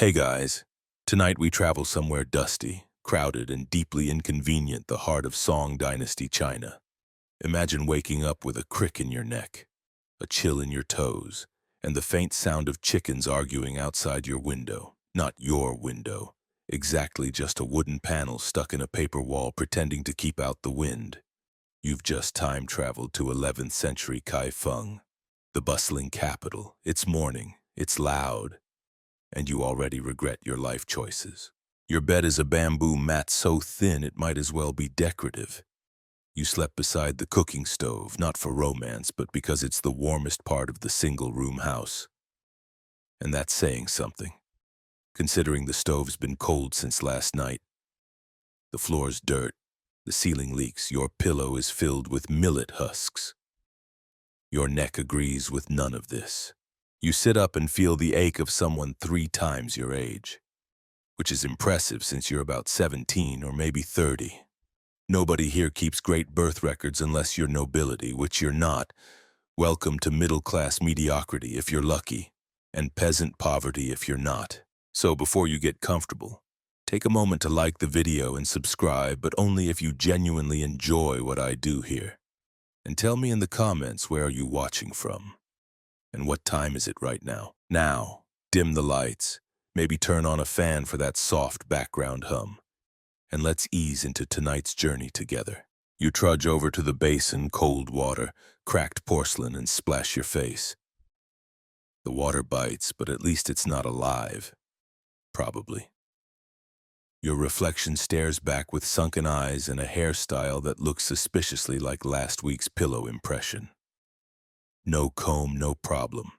Hey guys, tonight we travel somewhere dusty, crowded, and deeply inconvenient, the heart of Song Dynasty, China. Imagine waking up with a crick in your neck, a chill in your toes, and the faint sound of chickens arguing outside your window. Not your window, exactly just a wooden panel stuck in a paper wall pretending to keep out the wind. You've just time traveled to 11th century Kaifeng, the bustling capital. It's morning, it's loud, and you already regret your life choices. Your bed is a bamboo mat so thin it might as well be decorative. You slept beside the cooking stove, not for romance, but because it's the warmest part of the single-room house. And that's saying something, considering the stove's been cold since last night. The floor's dirt, the ceiling leaks, your pillow is filled with millet husks. Your neck agrees with none of this. You sit up and feel the ache of someone 3 times your age, which is impressive since you're about 17 or maybe 30. Nobody here keeps great birth records unless you're nobility, which you're not. Welcome to middle-class mediocrity if you're lucky, and peasant poverty if you're not. So before you get comfortable, take a moment to like the video and subscribe, but only if you genuinely enjoy what I do here. And tell me in the comments, where are you watching from? And what time is it right now? Now, dim the lights, maybe turn on a fan for that soft background hum, and let's ease into tonight's journey together. You trudge over to the basin, cold water, cracked porcelain, and splash your face. The water bites, but at least it's not alive. Probably. Your reflection stares back with sunken eyes and a hairstyle that looks suspiciously like last week's pillow impression. No comb, no problem.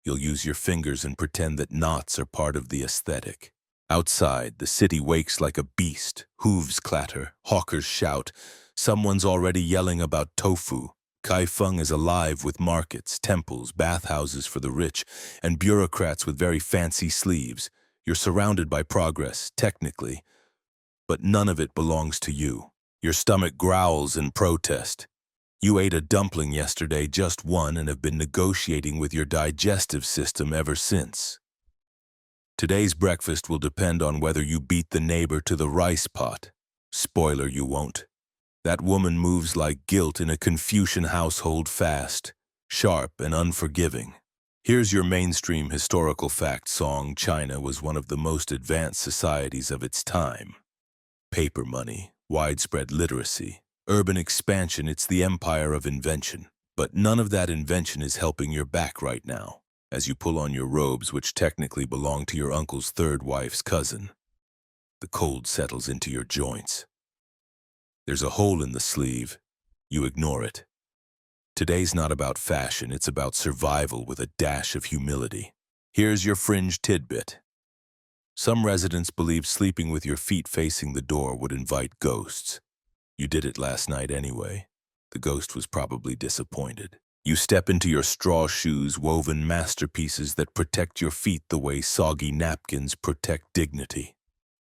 You'll use your fingers and pretend that knots are part of the aesthetic. Outside, the city wakes like a beast. Hooves clatter, hawkers shout. Someone's already yelling about tofu. Kaifeng is alive with markets, temples, bathhouses for the rich, and bureaucrats with very fancy sleeves. You're surrounded by progress, technically, but none of it belongs to you. Your stomach growls in protest. You ate a dumpling yesterday, just one, and have been negotiating with your digestive system ever since. Today's breakfast will depend on whether you beat the neighbor to the rice pot. Spoiler, you won't. That woman moves like guilt in a Confucian household, fast, sharp, and unforgiving. Here's your mainstream historical fact. Song China was one of the most advanced societies of its time. Paper money, widespread literacy, urban expansion, it's the empire of invention. But none of that invention is helping your back right now, as you pull on your robes, which technically belong to your uncle's third wife's cousin. The cold settles into your joints. There's a hole in the sleeve. You ignore it. Today's not about fashion, it's about survival with a dash of humility. Here's your fringe tidbit. Some residents believe sleeping with your feet facing the door would invite ghosts. You did it last night anyway. The ghost was probably disappointed. You step into your straw shoes, woven masterpieces that protect your feet the way soggy napkins protect dignity.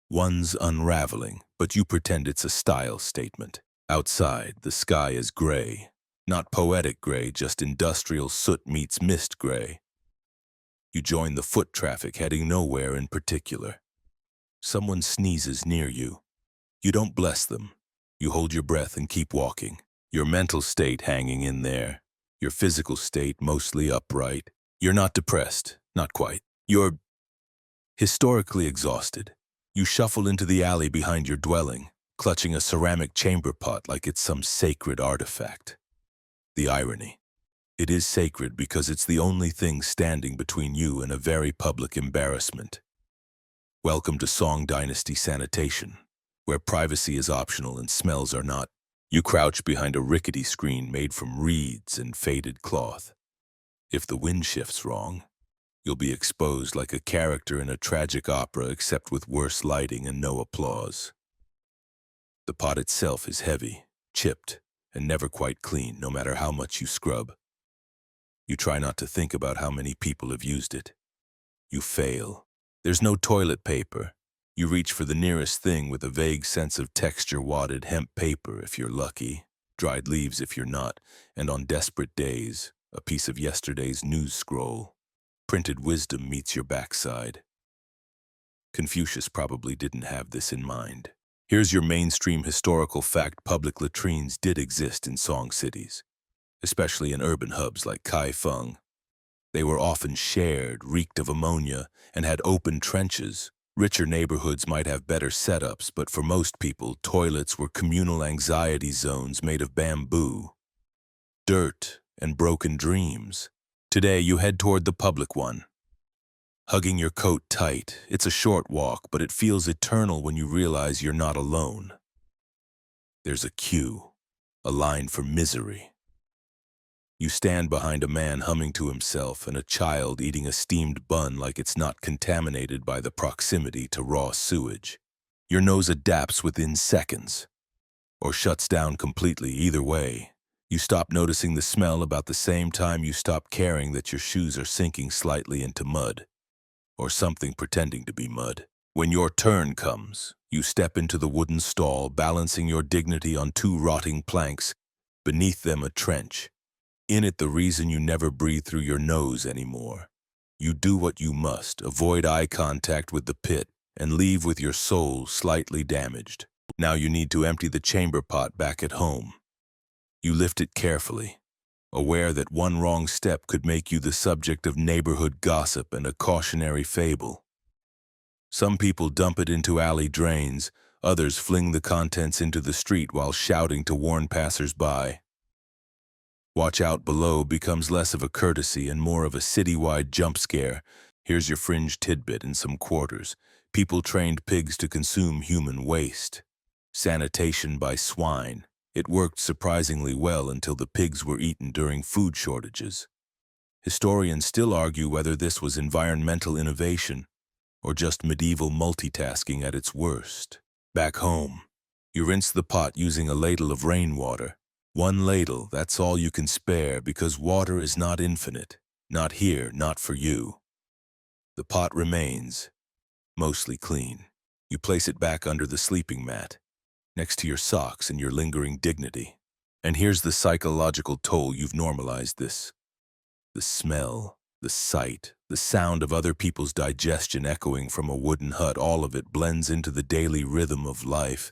One's unraveling, but you pretend it's a style statement. Outside, the sky is gray. Not poetic gray, just industrial soot meets mist gray. You join the foot traffic heading nowhere in particular. Someone sneezes near you. You don't bless them. You hold your breath and keep walking. Your mental state hanging in there. Your physical state mostly upright. You're not depressed, not quite. You're historically exhausted. You shuffle into the alley behind your dwelling, clutching a ceramic chamber pot like it's some sacred artifact. The irony. It is sacred because it's the only thing standing between you and a very public embarrassment. Welcome to Song Dynasty sanitation, where privacy is optional and smells are not. You crouch behind a rickety screen made from reeds and faded cloth. If the wind shifts wrong, you'll be exposed like a character in a tragic opera, except with worse lighting and no applause. The pot itself is heavy, chipped, and never quite clean, no matter how much you scrub. You try not to think about how many people have used it. You fail. There's no toilet paper. You reach for the nearest thing with a vague sense of texture: wadded hemp paper if you're lucky, dried leaves if you're not, and on desperate days, a piece of yesterday's news scroll. Printed wisdom meets your backside. Confucius probably didn't have this in mind. Here's your mainstream historical fact: public latrines did exist in Song cities, especially in urban hubs like Kaifeng. They were often shared, reeked of ammonia, and had open trenches. Richer neighborhoods might have better setups, but for most people, toilets were communal anxiety zones made of bamboo, dirt, and broken dreams. Today, you head toward the public one, hugging your coat tight. It's a short walk, but it feels eternal when you realize you're not alone. There's a queue, a line for misery. You stand behind a man humming to himself and a child eating a steamed bun like it's not contaminated by the proximity to raw sewage. Your nose adapts within seconds, or shuts down completely. Either way, you stop noticing the smell about the same time you stop caring that your shoes are sinking slightly into mud, or something pretending to be mud. When your turn comes, you step into the wooden stall, balancing your dignity on two rotting planks, beneath them a trench. In it, the reason you never breathe through your nose anymore. You do what you must, avoid eye contact with the pit, and leave with your soul slightly damaged. Now you need to empty the chamber pot back at home. You lift it carefully, aware that one wrong step could make you the subject of neighborhood gossip and a cautionary fable. Some people dump it into alley drains, others fling the contents into the street while shouting to warn passers-by. Watch out below becomes less of a courtesy and more of a citywide jump scare. Here's your fringe tidbit in some quarters. People trained pigs to consume human waste. Sanitation by swine. It worked surprisingly well until the pigs were eaten during food shortages. Historians still argue whether this was environmental innovation or just medieval multitasking at its worst. Back home, you rinse the pot using a ladle of rainwater. One ladle, that's all you can spare, because water is not infinite. Not here, not for you. The pot remains, mostly clean. You place it back under the sleeping mat, next to your socks and your lingering dignity. And here's the psychological toll: you've normalized this. The smell, the sight, the sound of other people's digestion echoing from a wooden hut, all of it blends into the daily rhythm of life.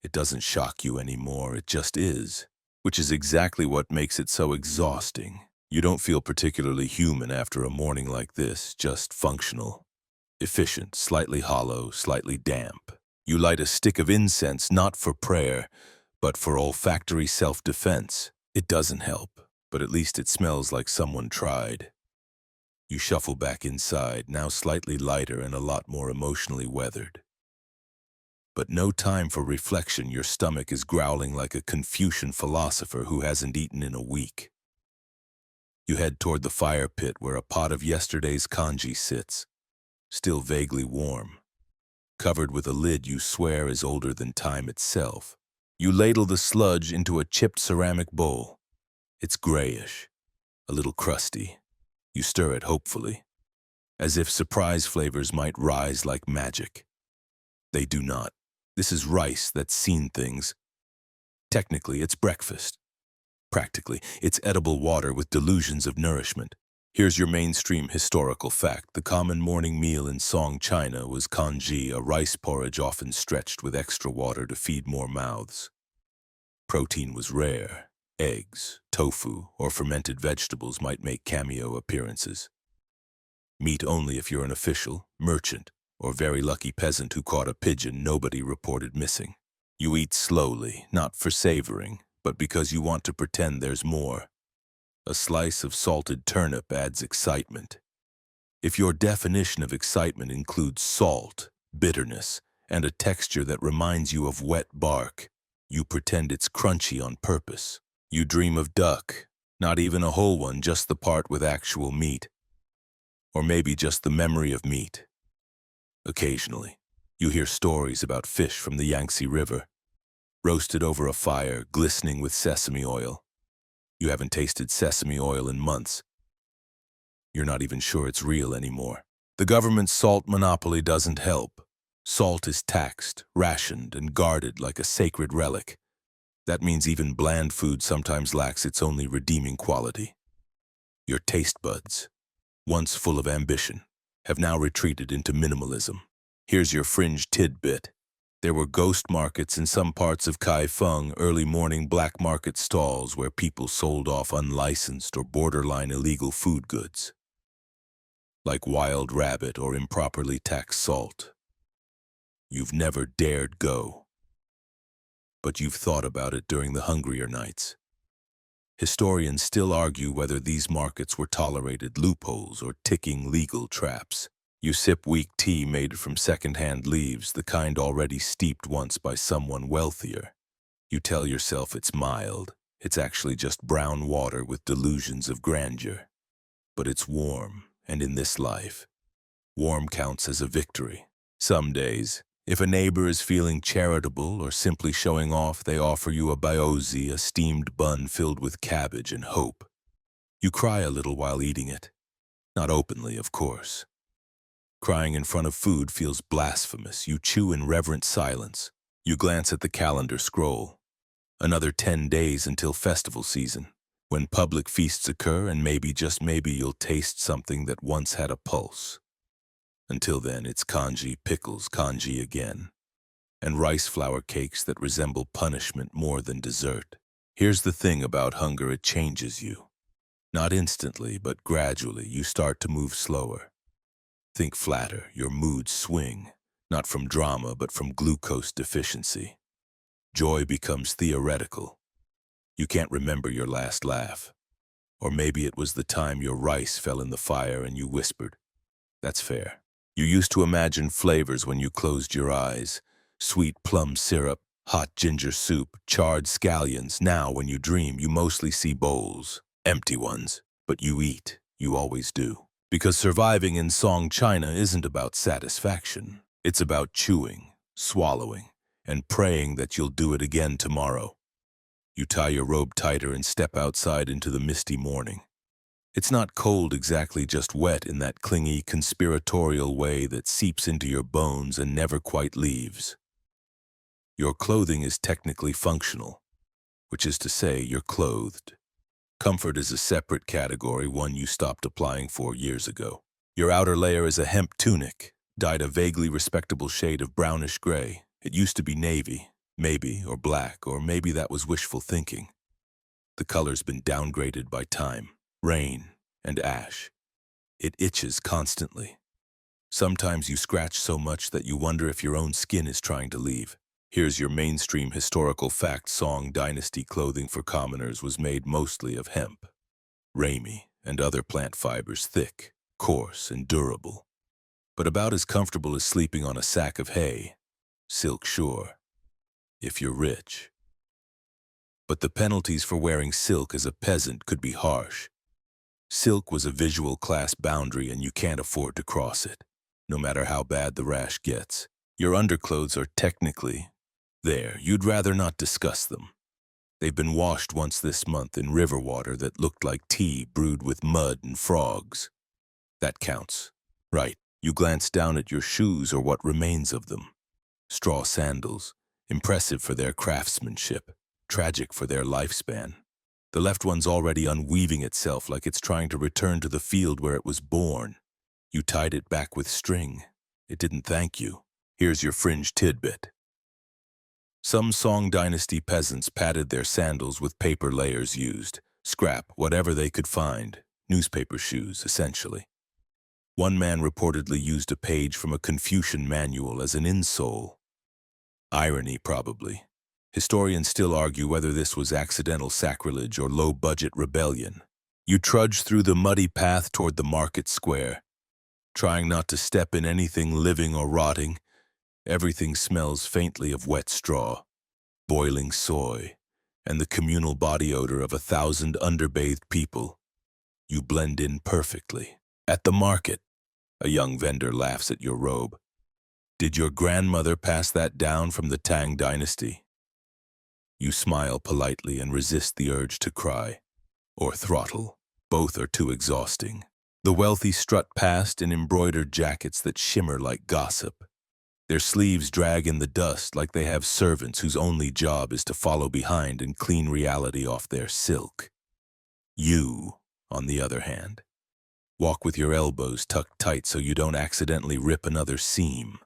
It doesn't shock you anymore, it just is, which is exactly what makes it so exhausting. You don't feel particularly human after a morning like this, just functional, efficient, slightly hollow, slightly damp. You light a stick of incense not for prayer, but for olfactory self-defense. It doesn't help, but at least it smells like someone tried. You shuffle back inside, now slightly lighter and a lot more emotionally weathered. But no time for reflection. Your stomach is growling like a Confucian philosopher who hasn't eaten in a week. You head toward the fire pit where a pot of yesterday's congee sits, still vaguely warm, covered with a lid you swear is older than time itself. You ladle the sludge into a chipped ceramic bowl. It's grayish, a little crusty. You stir it hopefully, as if surprise flavors might rise like magic. They do not. This is rice that's seen things. Technically, it's breakfast. Practically, it's edible water with delusions of nourishment. Here's your mainstream historical fact. The common morning meal in Song, China was congee, a rice porridge often stretched with extra water to feed more mouths. Protein was rare. Eggs, tofu, or fermented vegetables might make cameo appearances. Meat only if you're an official, merchant, or very lucky peasant who caught a pigeon nobody reported missing. You eat slowly, not for savoring, but because you want to pretend there's more. A slice of salted turnip adds excitement. If your definition of excitement includes salt, bitterness, and a texture that reminds you of wet bark, you pretend it's crunchy on purpose. You dream of duck, not even a whole one, just the part with actual meat. Or maybe just the memory of meat. Occasionally, you hear stories about fish from the Yangtze River, roasted over a fire, glistening with sesame oil. You haven't tasted sesame oil in months. You're not even sure it's real anymore. The government's salt monopoly doesn't help. Salt is taxed, rationed, and guarded like a sacred relic. That means even bland food sometimes lacks its only redeeming quality: your taste buds, once full of ambition. have now retreated into minimalism. Here's your fringe tidbit. There were ghost markets in some parts of Kaifeng, early morning black market stalls where people sold off unlicensed or borderline illegal food goods, like wild rabbit or improperly taxed salt. You've never dared go, but you've thought about it during the hungrier nights. Historians still argue whether these markets were tolerated loopholes or ticking legal traps. You sip weak tea made from second-hand leaves, the kind already steeped once by someone wealthier. You tell yourself it's mild. It's actually just brown water with delusions of grandeur. But it's warm, and in this life, warm counts as a victory. Some days, if a neighbor is feeling charitable or simply showing off, they offer you a byozi, a steamed bun filled with cabbage and hope. You cry a little while eating it. Not openly, of course. Crying in front of food feels blasphemous. You chew in reverent silence. You glance at the calendar scroll. Another 10 days until festival season, when public feasts occur, and maybe, just maybe, you'll taste something that once had a pulse. Until then, it's congee pickles, congee again, and rice flour cakes that resemble punishment more than dessert. Here's the thing about hunger, it changes you. Not instantly, but gradually, you start to move slower. Think flatter, your moods swing, not from drama, but from glucose deficiency. Joy becomes theoretical. You can't remember your last laugh. Or maybe it was the time your rice fell in the fire and you whispered, "That's fair." You used to imagine flavors when you closed your eyes. Sweet plum syrup, hot ginger soup, charred scallions. Now, when you dream, you mostly see bowls, empty ones. But you eat. You always do. Because surviving in Song China isn't about satisfaction. It's about chewing, swallowing, and praying that you'll do it again tomorrow. You tie your robe tighter and step outside into the misty morning. It's not cold exactly, just wet in that clingy, conspiratorial way that seeps into your bones and never quite leaves. Your clothing is technically functional, which is to say you're clothed. Comfort is a separate category, one you stopped applying for years ago. Your outer layer is a hemp tunic, dyed a vaguely respectable shade of brownish gray. It used to be navy, maybe, or black, or maybe that was wishful thinking. The color's been downgraded by time, rain, and ash. It itches constantly. Sometimes you scratch so much that you wonder if your own skin is trying to leave. Here's your mainstream historical fact: Song Dynasty clothing for commoners was made mostly of hemp, rami, and other plant fibers, thick, coarse, and durable. But about as comfortable as sleeping on a sack of hay. Silk, sure, if you're rich. But the penalties for wearing silk as a peasant could be harsh. Silk was a visual class boundary, and you can't afford to cross it, no matter how bad the rash gets. Your underclothes are technically there. You'd rather not discuss them. They've been washed once this month in river water that looked like tea brewed with mud and frogs. That counts. Right. You glance down at your shoes, or what remains of them. Straw sandals, impressive for their craftsmanship, tragic for their lifespan. The left one's already unweaving itself like it's trying to return to the field where it was born. You tied it back with string. It didn't thank you. Here's your fringe tidbit. Some Song Dynasty peasants padded their sandals with paper layers used, scrap, whatever they could find, newspaper shoes, essentially. One man reportedly used a page from a Confucian manual as an insole. Irony, probably. Historians still argue whether this was accidental sacrilege or low-budget rebellion. You trudge through the muddy path toward the market square, trying not to step in anything living or rotting. Everything smells faintly of wet straw, boiling soy, and the communal body odor of 1,000 underbathed people. You blend in perfectly. At the market, a young vendor laughs at your robe. Did your grandmother pass that down from the Tang Dynasty? You smile politely and resist the urge to cry, or throttle. Both are too exhausting. The wealthy strut past in embroidered jackets that shimmer like gossip. Their sleeves drag in the dust like they have servants whose only job is to follow behind and clean reality off their silk. You, on the other hand, Walk with your elbows tucked tight so you don't accidentally rip another seam.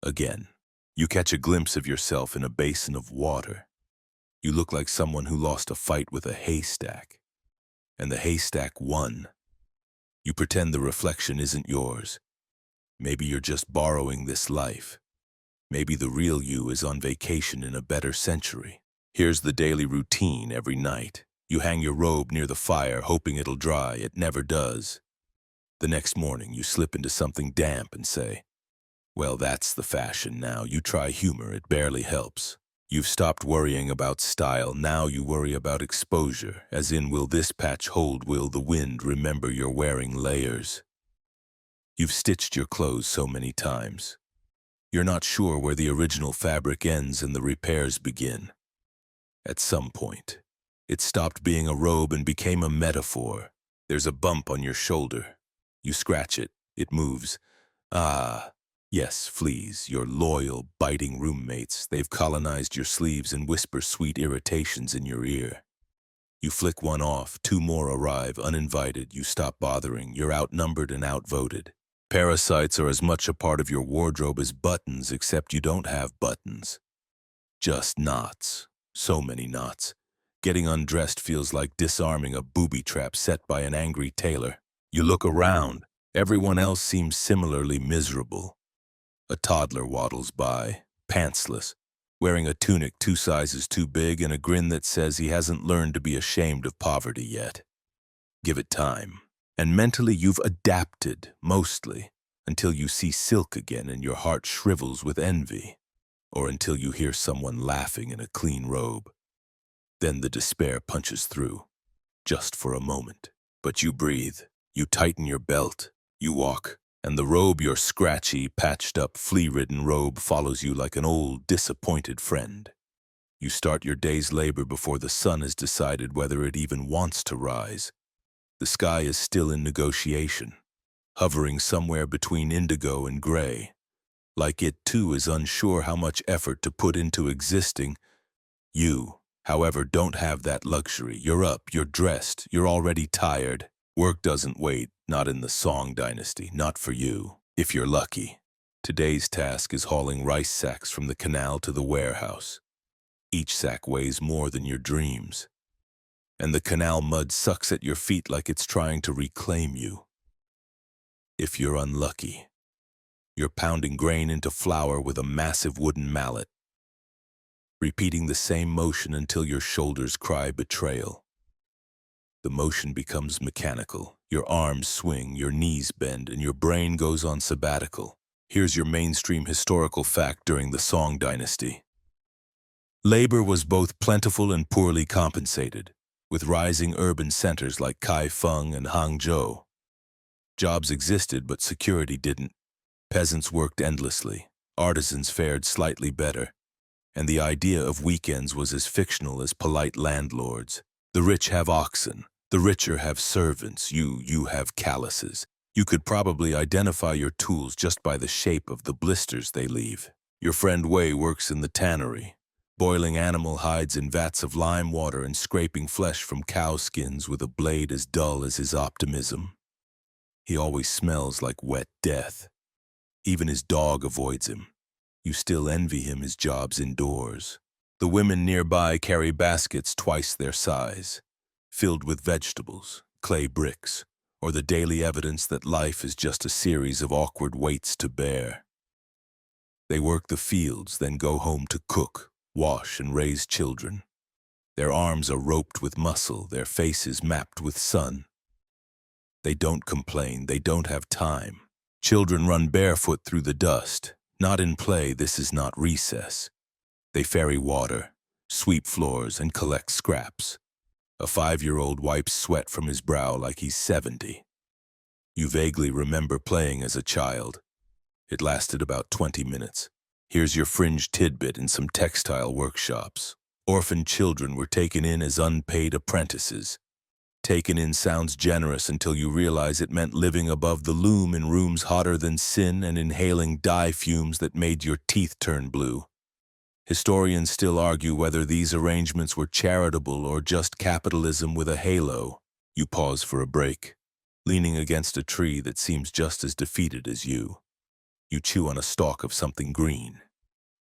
Again, you catch a glimpse of yourself in a basin of water. You look like someone who lost a fight with a haystack. And the haystack won. You pretend the reflection isn't yours. Maybe you're just borrowing this life. Maybe the real you is on vacation in a better century. Here's the daily routine every night. You hang your robe near the fire, hoping it'll dry. It never does. The next morning, you slip into something damp and say, well, that's the fashion now. You try humor, it barely helps. You've stopped worrying about style, now you worry about exposure, as in, will this patch hold, will the wind remember you're wearing layers? You've stitched your clothes so many times. You're not sure where the original fabric ends and the repairs begin. At some point, it stopped being a robe and became a metaphor. There's a bump on your shoulder. You scratch it, it moves. Ah, yes, fleas, your loyal, biting roommates. They've colonized your sleeves and whisper sweet irritations in your ear. You flick one off, two more arrive, uninvited. You stop bothering, you're outnumbered and outvoted. Parasites are as much a part of your wardrobe as buttons, except you don't have buttons. Just knots. So many knots. Getting undressed feels like disarming a booby trap set by an angry tailor. You look around. Everyone else seems similarly miserable. A toddler waddles by, pantsless, wearing a tunic 2 sizes too big and a grin that says he hasn't learned to be ashamed of poverty yet. Give it time. And mentally you've adapted, mostly, until you see silk again and your heart shrivels with envy, or until you hear someone laughing in a clean robe. Then the despair punches through, just for a moment. But you breathe, you tighten your belt, you walk, and the robe, your scratchy, patched-up, flea-ridden robe, follows you like an old, disappointed friend. You start your day's labor before the sun has decided whether it even wants to rise. The sky is still in negotiation, hovering somewhere between indigo and gray. Like it, too, is unsure how much effort to put into existing. You, however, don't have that luxury. You're up, you're dressed, you're already tired. Work doesn't wait, not in the Song Dynasty, not for you, if you're lucky. Today's task is hauling rice sacks from the canal to the warehouse. Each sack weighs more than your dreams. And the canal mud sucks at your feet like it's trying to reclaim you. If you're unlucky, you're pounding grain into flour with a massive wooden mallet, repeating the same motion until your shoulders cry betrayal. The motion becomes mechanical. Your arms swing, your knees bend, and your brain goes on sabbatical. Here's your mainstream historical fact during the Song Dynasty. Labor was both plentiful and poorly compensated, with rising urban centers like Kaifeng and Hangzhou. Jobs existed, but security didn't. Peasants worked endlessly, artisans fared slightly better, and the idea of weekends was as fictional as polite landlords. The rich have oxen, the richer have servants, you have calluses. You could probably identify your tools just by the shape of the blisters they leave. Your friend Wei works in the tannery, boiling animal hides in vats of lime water and scraping flesh from cow skins with a blade as dull as his optimism. He always smells like wet death. Even his dog avoids him. You still envy him his jobs indoors. The women nearby carry baskets twice their size, filled with vegetables, clay bricks, or the daily evidence that life is just a series of awkward weights to bear. They work the fields, then go home to cook, wash, and raise children. Their arms are roped with muscle, their faces mapped with sun. They don't complain, they don't have time. Children run barefoot through the dust. Not in play, this is not recess. They ferry water, sweep floors, and collect scraps. A 5-year-old wipes sweat from his brow like he's 70. You vaguely remember playing as a child. It lasted about 20 minutes. Here's your fringe tidbit in some textile workshops. Orphan children were taken in as unpaid apprentices. Taken in sounds generous until you realize it meant living above the loom in rooms hotter than sin and inhaling dye fumes that made your teeth turn blue. Historians still argue whether these arrangements were charitable or just capitalism with a halo. You pause for a break, leaning against a tree that seems just as defeated as you. You chew on a stalk of something green.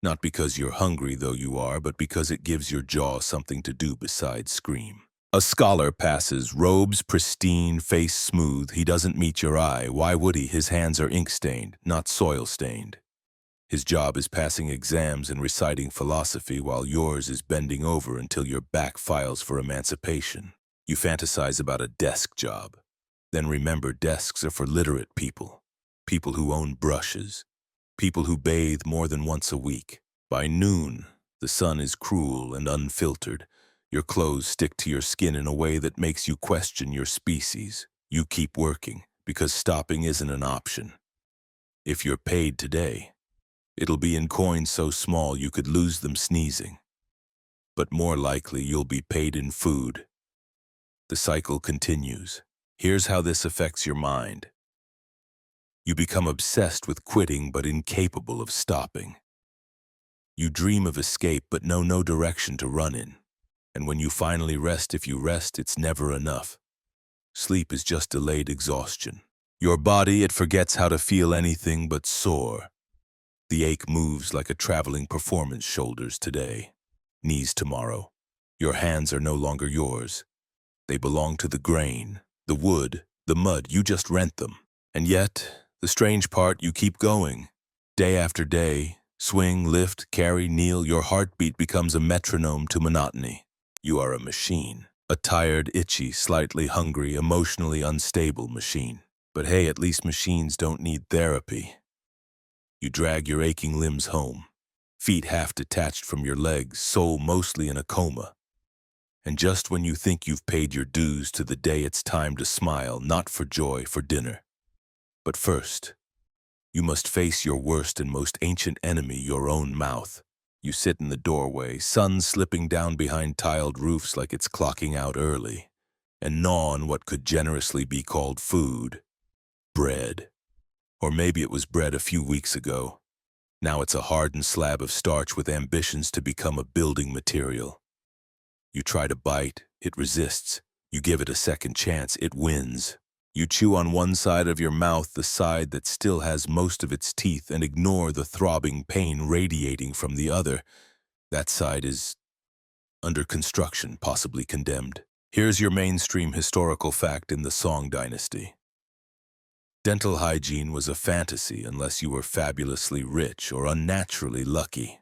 Not because you're hungry, though you are, but because it gives your jaw something to do besides scream. A scholar passes, robes pristine, face smooth. He doesn't meet your eye. Why would he? His hands are ink-stained, not soil-stained. His job is passing exams and reciting philosophy, while yours is bending over until your back files for emancipation. You fantasize about a desk job. Then remember, desks are for literate people. People who own brushes. People who bathe more than once a week. By noon, the sun is cruel and unfiltered. Your clothes stick to your skin in a way that makes you question your species. You keep working, because stopping isn't an option. If you're paid today, it'll be in coins so small you could lose them sneezing. But more likely, you'll be paid in food. The cycle continues. Here's how this affects your mind. You become obsessed with quitting but incapable of stopping. You dream of escape but know no direction to run in. And when you finally rest, if you rest, it's never enough. Sleep is just delayed exhaustion. Your body, it forgets how to feel anything but sore. The ache moves like a traveling performance, shoulders today, knees tomorrow. Your hands are no longer yours. They belong to the grain, the wood, the mud. You just rent them. And yet, the strange part, you keep going. Day after day, swing, lift, carry, kneel, your heartbeat becomes a metronome to monotony. You are a machine. A tired, itchy, slightly hungry, emotionally unstable machine. But hey, at least machines don't need therapy. You drag your aching limbs home, feet half detached from your legs, soul mostly in a coma. And just when you think you've paid your dues to the day, it's time to smile, not for joy, for dinner. But first, you must face your worst and most ancient enemy, your own mouth. You sit in the doorway, sun slipping down behind tiled roofs like it's clocking out early, and gnaw on what could generously be called food. Bread. Or maybe it was bread a few weeks ago. Now it's a hardened slab of starch with ambitions to become a building material. You try to bite, it resists. You give it a second chance, it wins. You chew on one side of your mouth, the side that still has most of its teeth, and ignore the throbbing pain radiating from the other. That side is under construction, possibly condemned. Here's your mainstream historical fact in the Song Dynasty. Dental hygiene was a fantasy unless you were fabulously rich or unnaturally lucky.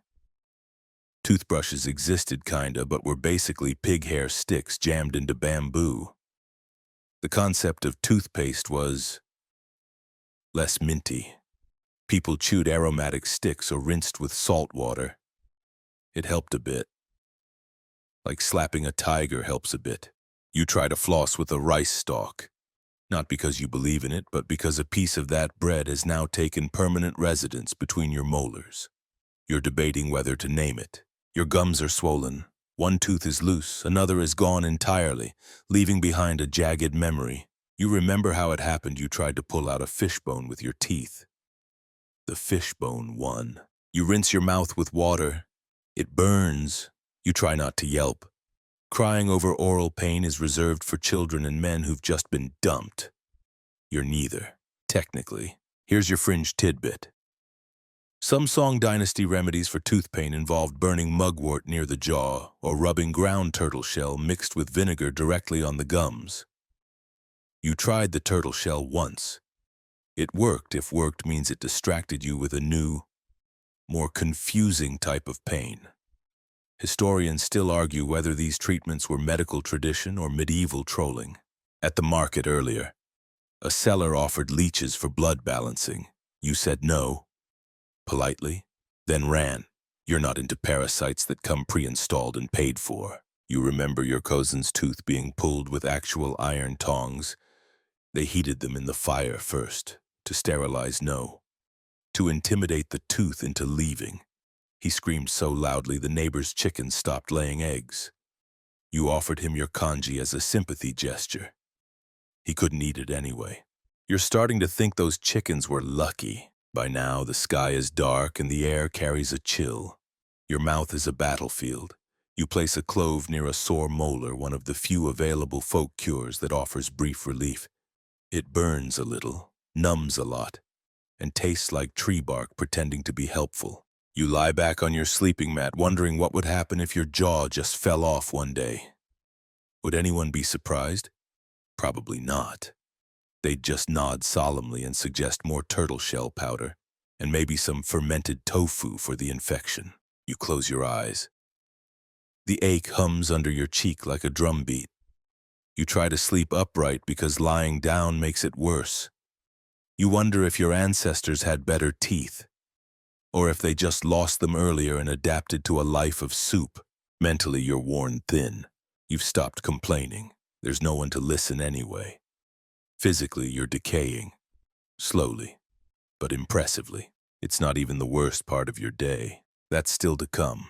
Toothbrushes existed kinda, but were basically pig hair sticks jammed into bamboo. The concept of toothpaste was less minty. People chewed aromatic sticks or rinsed with salt water. It helped a bit. Like slapping a tiger helps a bit. You try to floss with a rice stalk. Not because you believe in it, but because a piece of that bread has now taken permanent residence between your molars. You're debating whether to name it. Your gums are swollen. One tooth is loose, another is gone entirely, leaving behind a jagged memory. You remember how it happened. You tried to pull out a fishbone with your teeth. The fishbone won. You rinse your mouth with water. It burns. You try not to yelp. Crying over oral pain is reserved for children and men who've just been dumped. You're neither, technically. Here's your fringe tidbit. Some Song Dynasty remedies for tooth pain involved burning mugwort near the jaw or rubbing ground turtle shell mixed with vinegar directly on the gums. You tried the turtle shell once. It worked if worked means it distracted you with a new, more confusing type of pain. Historians still argue whether these treatments were medical tradition or medieval trolling. At the market earlier, a seller offered leeches for blood balancing. You said no, politely, then ran. You're not into parasites that come pre-installed and paid for. You remember your cousin's tooth being pulled with actual iron tongs. They heated them in the fire first, to sterilize to intimidate the tooth into leaving. He screamed so loudly the neighbor's chickens stopped laying eggs. You offered him your congee as a sympathy gesture. He couldn't eat it anyway. You're starting to think those chickens were lucky. By now, the sky is dark and the air carries a chill. Your mouth is a battlefield. You place a clove near a sore molar, one of the few available folk cures that offers brief relief. It burns a little, numbs a lot, and tastes like tree bark pretending to be helpful. You lie back on your sleeping mat wondering what would happen if your jaw just fell off one day. Would anyone be surprised? Probably not. They'd just nod solemnly and suggest more turtle shell powder, and maybe some fermented tofu for the infection. You close your eyes. The ache hums under your cheek like a drum beat. You try to sleep upright because lying down makes it worse. You wonder if your ancestors had better teeth, or if they just lost them earlier and adapted to a life of soup. Mentally, you're worn thin. You've stopped complaining. There's no one to listen anyway. Physically, you're decaying. Slowly, but impressively. It's not even the worst part of your day. That's still to come.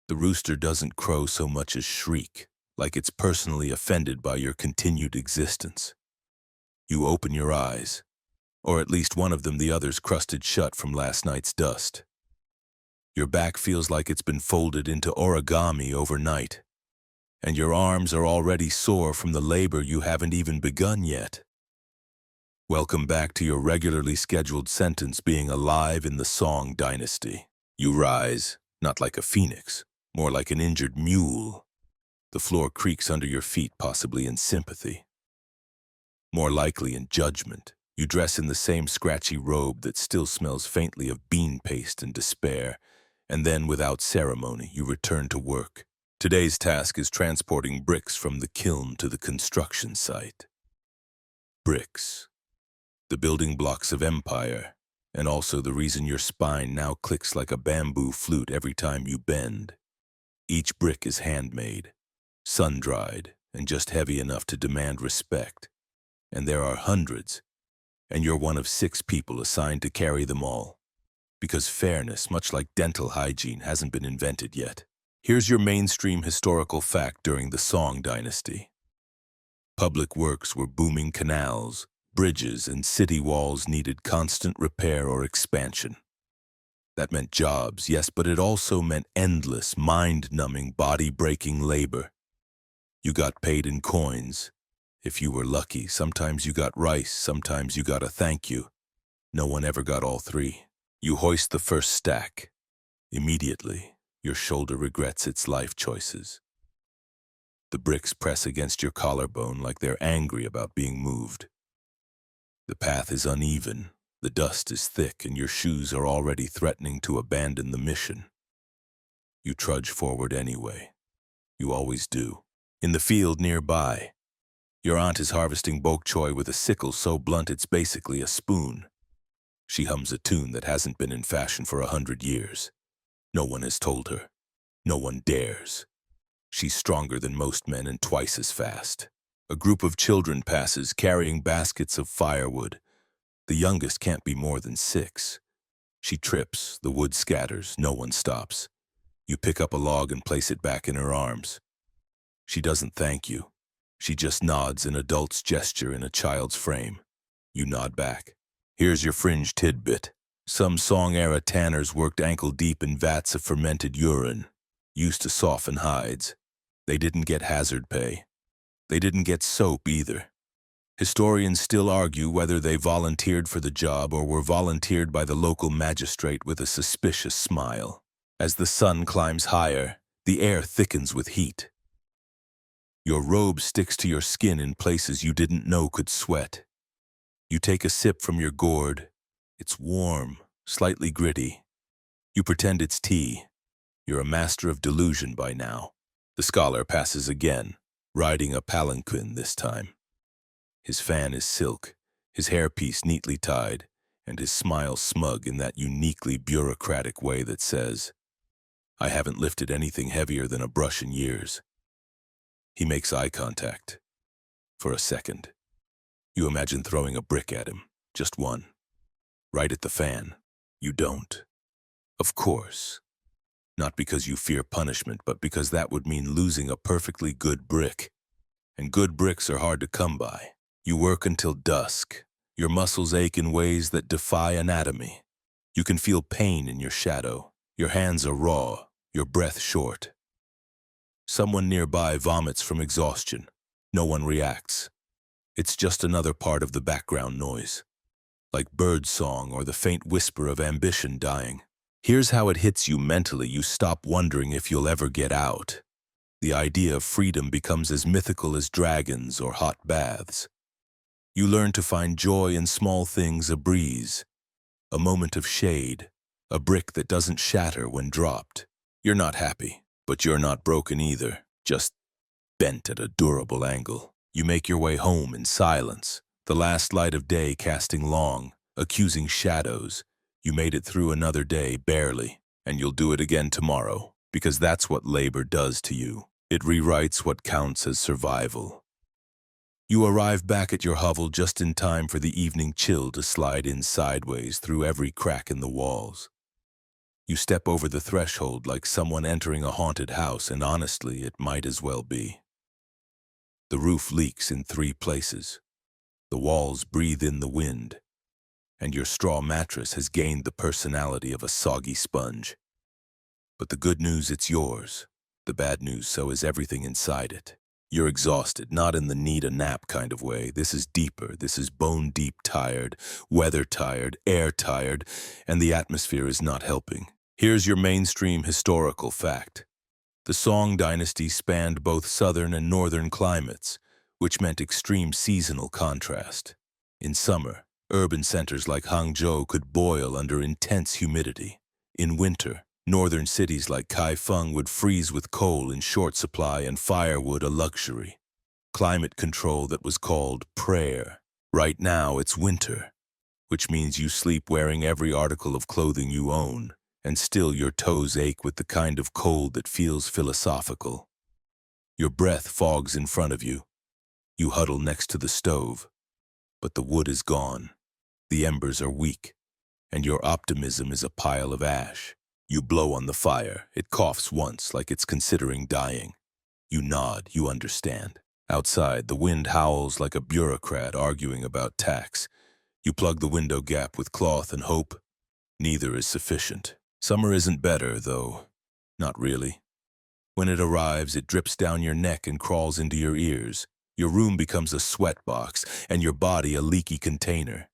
The rooster doesn't crow so much as shriek, like it's personally offended by your continued existence. You open your eyes, or at least one of them, the others crusted shut from last night's dust. Your back feels like it's been folded into origami overnight, and your arms are already sore from the labor you haven't even begun yet. Welcome back to your regularly scheduled sentence being alive in the Song Dynasty. You rise, not like a phoenix, more like an injured mule. The floor creaks under your feet, possibly in sympathy. More likely in judgment. You dress in the same scratchy robe that still smells faintly of bean paste and despair, and then, without ceremony, you return to work. Today's task is transporting bricks from the kiln to the construction site. Bricks. The building blocks of empire, and also the reason your spine now clicks like a bamboo flute every time you bend. Each brick is handmade, sun-dried, and just heavy enough to demand respect. And there are hundreds, and you're one of 6 people assigned to carry them all. Because fairness, much like dental hygiene, hasn't been invented yet. Here's your mainstream historical fact during the Song Dynasty. Public works were booming canals, bridges, and city walls needed constant repair or expansion. That meant jobs, yes, but it also meant endless, mind-numbing, body-breaking labor. You got paid in coins. If you were lucky, sometimes you got rice, sometimes you got a thank you. No one ever got all 3. You hoist the first stack. Immediately, your shoulder regrets its life choices. The bricks press against your collarbone like they're angry about being moved. The path is uneven, the dust is thick, and your shoes are already threatening to abandon the mission. You trudge forward anyway. You always do. In the field nearby, your aunt is harvesting bok choy with a sickle so blunt it's basically a spoon. She hums a tune that hasn't been in fashion for 100 years. No one has told her. No one dares. She's stronger than most men and twice as fast. A group of children passes carrying baskets of firewood. The youngest can't be more than 6. She trips, the wood scatters, no one stops. You pick up a log and place it back in her arms. She doesn't thank you. She just nods an adult's gesture in a child's frame. You nod back. Here's your fringe tidbit. Some Song-era tanners worked ankle-deep in vats of fermented urine, used to soften hides. They didn't get hazard pay. They didn't get soap either. Historians still argue whether they volunteered for the job or were volunteered by the local magistrate with a suspicious smile. As the sun climbs higher, the air thickens with heat. Your robe sticks to your skin in places you didn't know could sweat. You take a sip from your gourd. It's warm, slightly gritty. You pretend it's tea. You're a master of delusion by now. The scholar passes again, riding a palanquin this time. His fan is silk, his hairpiece neatly tied, and his smile smug in that uniquely bureaucratic way that says, "I haven't lifted anything heavier than a brush in years." He makes eye contact. For a second. You imagine throwing a brick at him, just one. Right at the fan. You don't. Of course. Not because you fear punishment, but because that would mean losing a perfectly good brick. And good bricks are hard to come by. You work until dusk. Your muscles ache in ways that defy anatomy. You can feel pain in your shadow. Your hands are raw, your breath short. Someone nearby vomits from exhaustion. No one reacts. It's just another part of the background noise, like bird song or the faint whisper of ambition dying. Here's how it hits you mentally. You stop wondering if you'll ever get out. The idea of freedom becomes as mythical as dragons or hot baths. You learn to find joy in small things: a breeze, a moment of shade, a brick that doesn't shatter when dropped. You're not happy, but you're not broken either, just bent at a durable angle. You make your way home in silence, the last light of day casting long, accusing shadows. You made it through another day, barely, and you'll do it again tomorrow, because that's what labor does to you. It rewrites what counts as survival. You arrive back at your hovel just in time for the evening chill to slide in sideways through every crack in the walls. You step over the threshold like someone entering a haunted house, and honestly, it might as well be. The roof leaks in 3 places. The walls breathe in the wind, and your straw mattress has gained the personality of a soggy sponge. But the good news, it's yours. The bad news, so is everything inside it. You're exhausted, not in the need a nap kind of way. This is deeper. This is bone-deep tired, weather tired, air tired, and the atmosphere is not helping. Here's your mainstream historical fact. The Song Dynasty spanned both southern and northern climates, which meant extreme seasonal contrast. In summer, urban centers like Hangzhou could boil under intense humidity. In winter, northern cities like Kaifeng would freeze with coal in short supply and firewood a luxury. Climate control that was called prayer. Right now, it's winter, which means you sleep wearing every article of clothing you own, and still your toes ache with the kind of cold that feels philosophical. Your breath fogs in front of you. You huddle next to the stove, but the wood is gone. The embers are weak, and your optimism is a pile of ash. You blow on the fire. It coughs once, like it's considering dying. You nod. You understand. Outside, the wind howls like a bureaucrat arguing about tax. You plug the window gap with cloth and hope. Neither is sufficient. Summer isn't better, though. Not really. When it arrives, it drips down your neck and crawls into your ears. Your room becomes a sweat box, and your body a leaky container.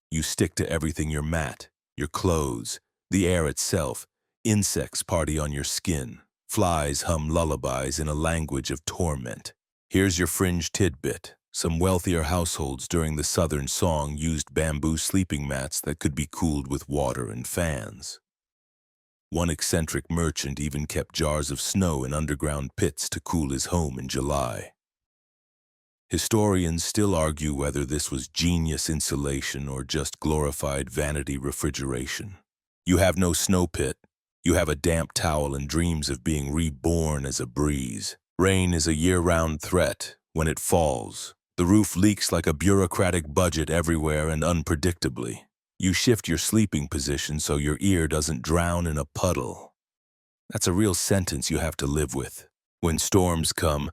You stick to everything: your mat, your clothes, the air itself. Insects party on your skin. Flies hum lullabies in a language of torment. Here's your fringe tidbit. Some wealthier households during the Southern Song used bamboo sleeping mats that could be cooled with water and fans. One eccentric merchant even kept jars of snow in underground pits to cool his home in July. Historians still argue whether this was genius insulation or just glorified vanity refrigeration. You have no snow pit. You have a damp towel and dreams of being reborn as a breeze. Rain is a year-round threat. When it falls, the roof leaks like a bureaucratic budget everywhere and unpredictably. You shift your sleeping position so your ear doesn't drown in a puddle. That's a real sentence you have to live with. When storms come,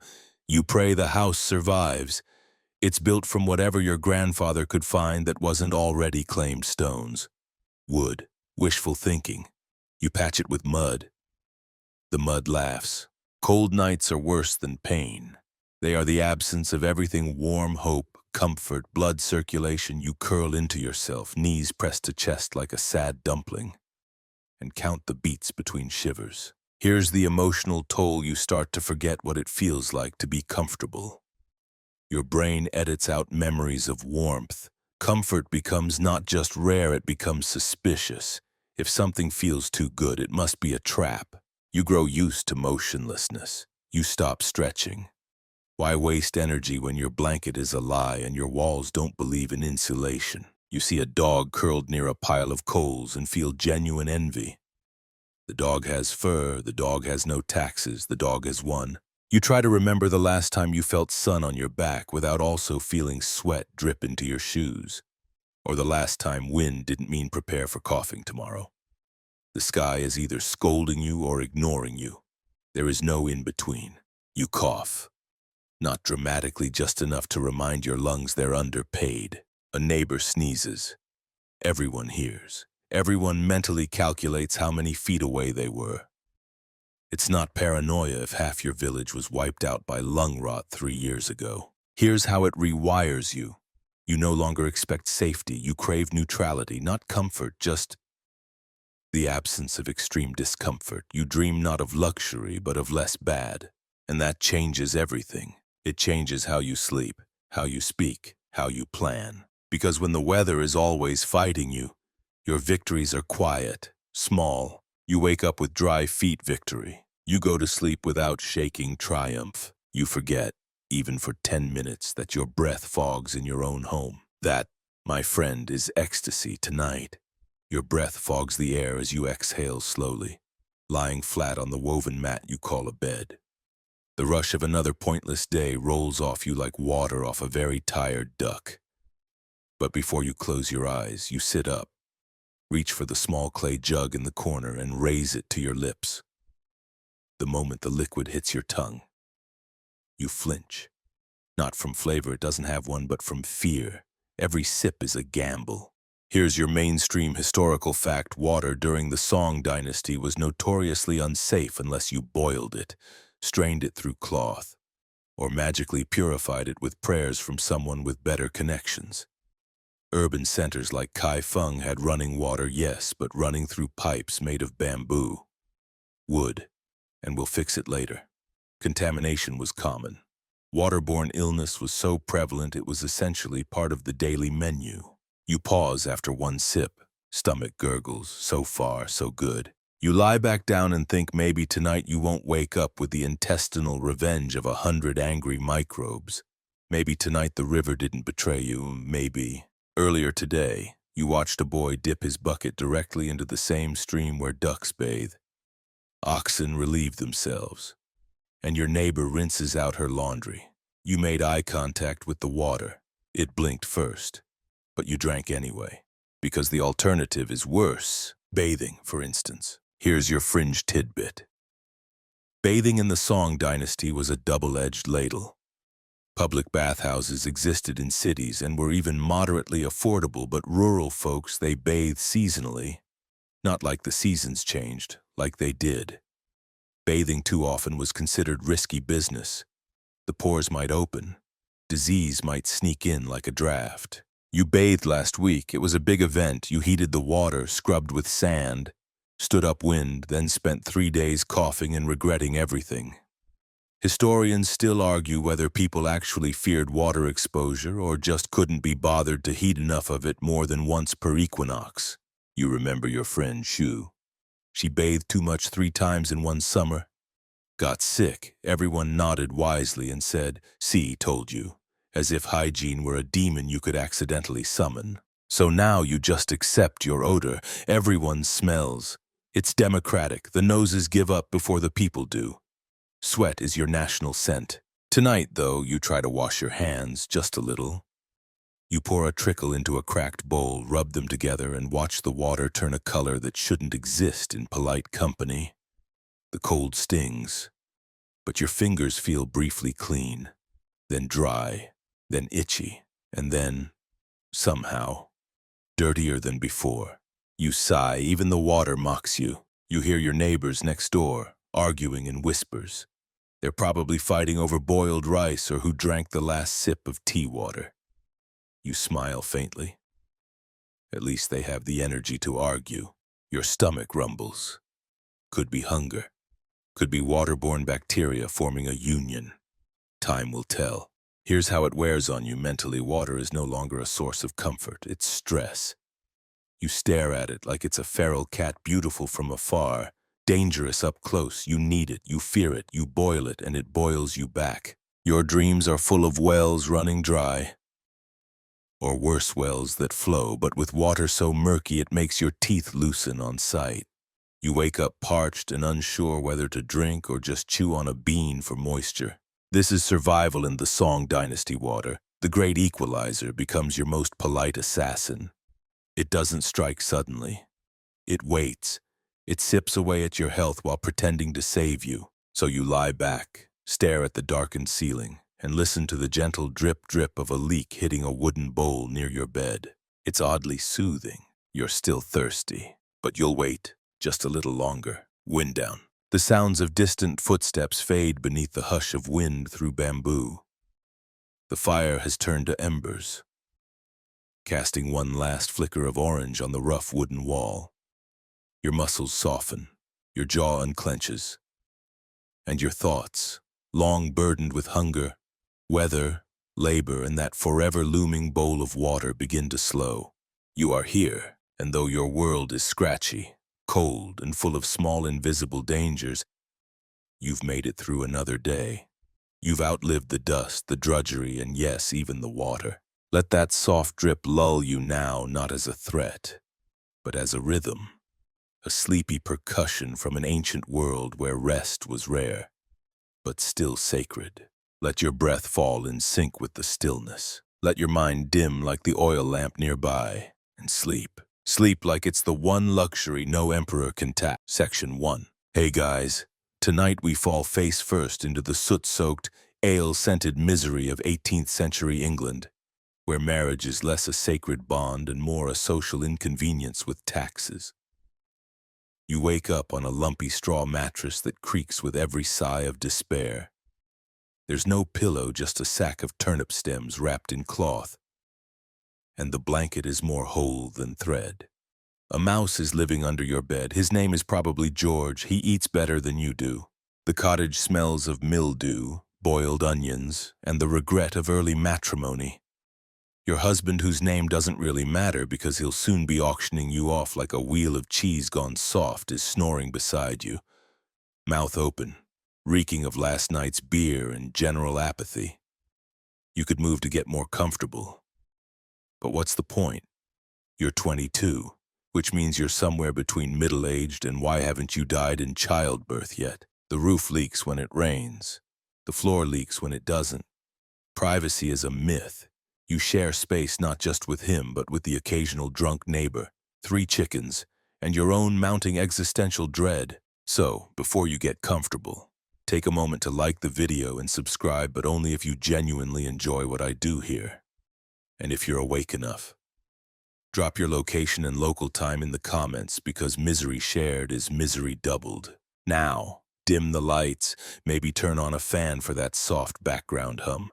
you pray the house survives. It's built from whatever your grandfather could find that wasn't already claimed stones. Wood. Wishful thinking. You patch it with mud. The mud laughs. Cold nights are worse than pain. They are the absence of everything warm: hope, comfort, blood circulation. You curl into yourself, knees pressed to chest like a sad dumpling, and count the beats between shivers. Here's the emotional toll. You start to forget what it feels like to be comfortable. Your brain edits out memories of warmth. Comfort becomes not just rare, it becomes suspicious. If something feels too good, it must be a trap. You grow used to motionlessness. You stop stretching. Why waste energy when your blanket is a lie and your walls don't believe in insulation? You see a dog curled near a pile of coals and feel genuine envy. The dog has fur, the dog has no taxes, the dog has won. You try to remember the last time you felt sun on your back without also feeling sweat drip into your shoes. Or the last time wind didn't mean prepare for coughing tomorrow. The sky is either scolding you or ignoring you. There is no in-between. You cough. Not dramatically, just enough to remind your lungs they're underpaid. A neighbor sneezes. Everyone hears. Everyone mentally calculates how many feet away they were. It's not paranoia if half your village was wiped out by lung rot 3 years ago. Here's how it rewires you. You no longer expect safety. You crave neutrality, not comfort, just the absence of extreme discomfort. You dream not of luxury, but of less bad. And that changes everything. It changes how you sleep, how you speak, how you plan. Because when the weather is always fighting you, your victories are quiet, small. You wake up with dry feet victory. You go to sleep without shaking triumph. You forget, even for 10 minutes, that your breath fogs in your own home. That, my friend, is ecstasy tonight. Your breath fogs the air as you exhale slowly, lying flat on the woven mat you call a bed. The rush of another pointless day rolls off you like water off a very tired duck. But before you close your eyes, you sit up, reach for the small clay jug in the corner and raise it to your lips. The moment the liquid hits your tongue, you flinch. Not from flavor, it doesn't have one, but from fear. Every sip is a gamble. Here's your mainstream historical fact. Water during the Song Dynasty was notoriously unsafe unless you boiled it, strained it through cloth, or magically purified it with prayers from someone with better connections. Urban centers like Kaifeng had running water, yes, but running through pipes made of bamboo, wood, and we'll fix it later. Contamination was common. Waterborne illness was so prevalent it was essentially part of the daily menu. You pause after one sip, stomach gurgles, so far, so good. You lie back down and think maybe tonight you won't wake up with the intestinal revenge of 100 angry microbes. Maybe tonight the river didn't betray you, maybe. Earlier today, you watched a boy dip his bucket directly into the same stream where ducks bathe. Oxen relieve themselves, and your neighbor rinses out her laundry. You made eye contact with the water. It blinked first, but you drank anyway, because the alternative is worse. Bathing, for instance. Here's your fringe tidbit. Bathing in the Song Dynasty was a double-edged ladle. Public bathhouses existed in cities and were even moderately affordable, but rural folks, they bathed seasonally. Not like the seasons changed, like they did. Bathing too often was considered risky business. The pores might open. Disease might sneak in like a draft. You bathed last week. It was a big event. You heated the water, scrubbed with sand, stood upwind, then spent 3 days coughing and regretting everything. Historians still argue whether people actually feared water exposure or just couldn't be bothered to heat enough of it more than once per equinox. You remember your friend Shu. She bathed too much 3 times in one summer. Got sick. Everyone nodded wisely and said, "See, told you," as if hygiene were a demon you could accidentally summon. So now you just accept your odor. Everyone smells. It's democratic. The noses give up before the people do. Sweat is your national scent. Tonight, though, you try to wash your hands just a little. You pour a trickle into a cracked bowl, rub them together, and watch the water turn a color that shouldn't exist in polite company. The cold stings, but your fingers feel briefly clean, then dry, then itchy, and then, somehow, dirtier than before. You sigh. Even the water mocks you. You hear your neighbors next door, arguing in whispers. They're probably fighting over boiled rice or who drank the last sip of tea water. You smile faintly. At least they have the energy to argue. Your stomach rumbles. Could be hunger. Could be waterborne bacteria forming a union. Time will tell. Here's how it wears on you mentally. Water is no longer a source of comfort. It's stress. You stare at it like it's a feral cat, beautiful from afar, dangerous up close. You need it, you fear it, you boil it, and it boils you back. Your dreams are full of wells running dry, or worse, wells that flow, but with water so murky it makes your teeth loosen on sight. You wake up parched and unsure whether to drink or just chew on a bean for moisture. This is survival in the Song Dynasty water. The great equalizer becomes your most polite assassin. It doesn't strike suddenly. It waits. It sips away at your health while pretending to save you. So you lie back, stare at the darkened ceiling, and listen to the gentle drip-drip of a leak hitting a wooden bowl near your bed. It's oddly soothing. You're still thirsty, but you'll wait just a little longer. Wind down. The sounds of distant footsteps fade beneath the hush of wind through bamboo. The fire has turned to embers, casting one last flicker of orange on the rough wooden wall. Your muscles soften, your jaw unclenches, and your thoughts, long burdened with hunger, weather, labor, and that forever looming bowl of water, begin to slow. You are here, and though your world is scratchy, cold, and full of small invisible dangers, you've made it through another day. You've outlived the dust, the drudgery, and yes, even the water. Let that soft drip lull you now, not as a threat, but as a rhythm, a sleepy percussion from an ancient world where rest was rare, but still sacred. Let your breath fall in sync with the stillness. Let your mind dim like the oil lamp nearby, and sleep. Sleep like it's the one luxury no emperor can tap. Section 1. Hey guys, tonight we fall face first into the soot-soaked, ale-scented misery of 18th century England, where marriage is less a sacred bond and more a social inconvenience with taxes. You wake up on a lumpy straw mattress that creaks with every sigh of despair. There's no pillow, just a sack of turnip stems wrapped in cloth, and the blanket is more whole than thread. A mouse is living under your bed. His name is probably George. He eats better than you do. The cottage smells of mildew, boiled onions, and the regret of early matrimony. Your husband, whose name doesn't really matter because he'll soon be auctioning you off like a wheel of cheese gone soft, is snoring beside you, mouth open, reeking of last night's beer and general apathy. You could move to get more comfortable. But what's the point? You're 22, which means you're somewhere between middle-aged and why haven't you died in childbirth yet? The roof leaks when it rains. The floor leaks when it doesn't. Privacy is a myth. You share space not just with him, but with the occasional drunk neighbor, 3 chickens, and your own mounting existential dread. So, before you get comfortable, take a moment to like the video and subscribe, but only if you genuinely enjoy what I do here. And if you're awake enough. Drop your location and local time in the comments, because misery shared is misery doubled. Now, dim the lights, maybe turn on a fan for that soft background hum.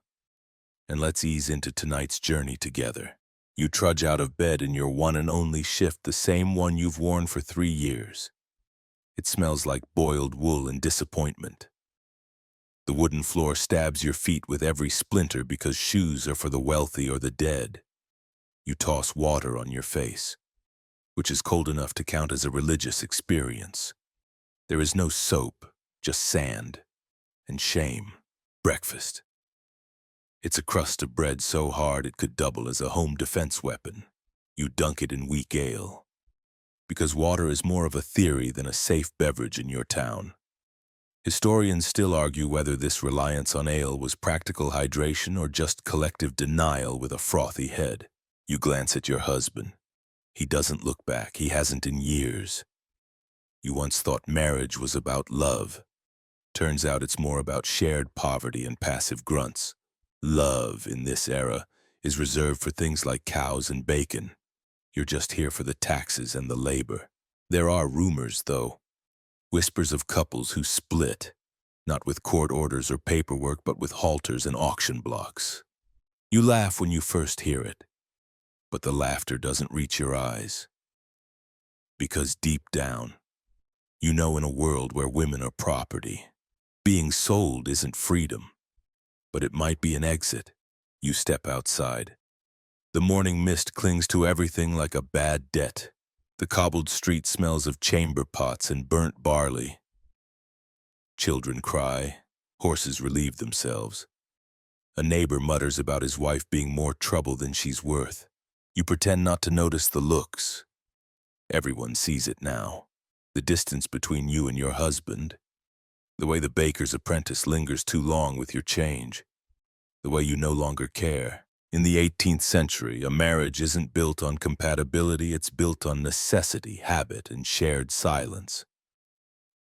And let's ease into tonight's journey together. You trudge out of bed in your one and only shift, the same one you've worn for 3 years. It smells like boiled wool and disappointment. The wooden floor stabs your feet with every splinter because shoes are for the wealthy or the dead. You toss water on your face, which is cold enough to count as a religious experience. There is no soap, just sand and shame. Breakfast. It's a crust of bread so hard it could double as a home defense weapon. You dunk it in weak ale, because water is more of a theory than a safe beverage in your town. Historians still argue whether this reliance on ale was practical hydration or just collective denial with a frothy head. You glance at your husband. He doesn't look back. He hasn't in years. You once thought marriage was about love. Turns out it's more about shared poverty and passive grunts. Love, in this era, is reserved for things like cows and bacon. You're just here for the taxes and the labor. There are rumors, though. Whispers of couples who split, not with court orders or paperwork, but with halters and auction blocks. You laugh when you first hear it, but the laughter doesn't reach your eyes. Because deep down, you know, in a world where women are property, being sold isn't freedom, but it might be an exit. You step outside. The morning mist clings to everything like a bad debt. The cobbled street smells of chamber pots and burnt barley. Children cry. Horses relieve themselves. A neighbor mutters about his wife being more trouble than she's worth. You pretend not to notice the looks. Everyone sees it now. The distance between you and your husband. The way the baker's apprentice lingers too long with your change. The way you no longer care. In the 18th century, a marriage isn't built on compatibility, it's built on necessity, habit, and shared silence.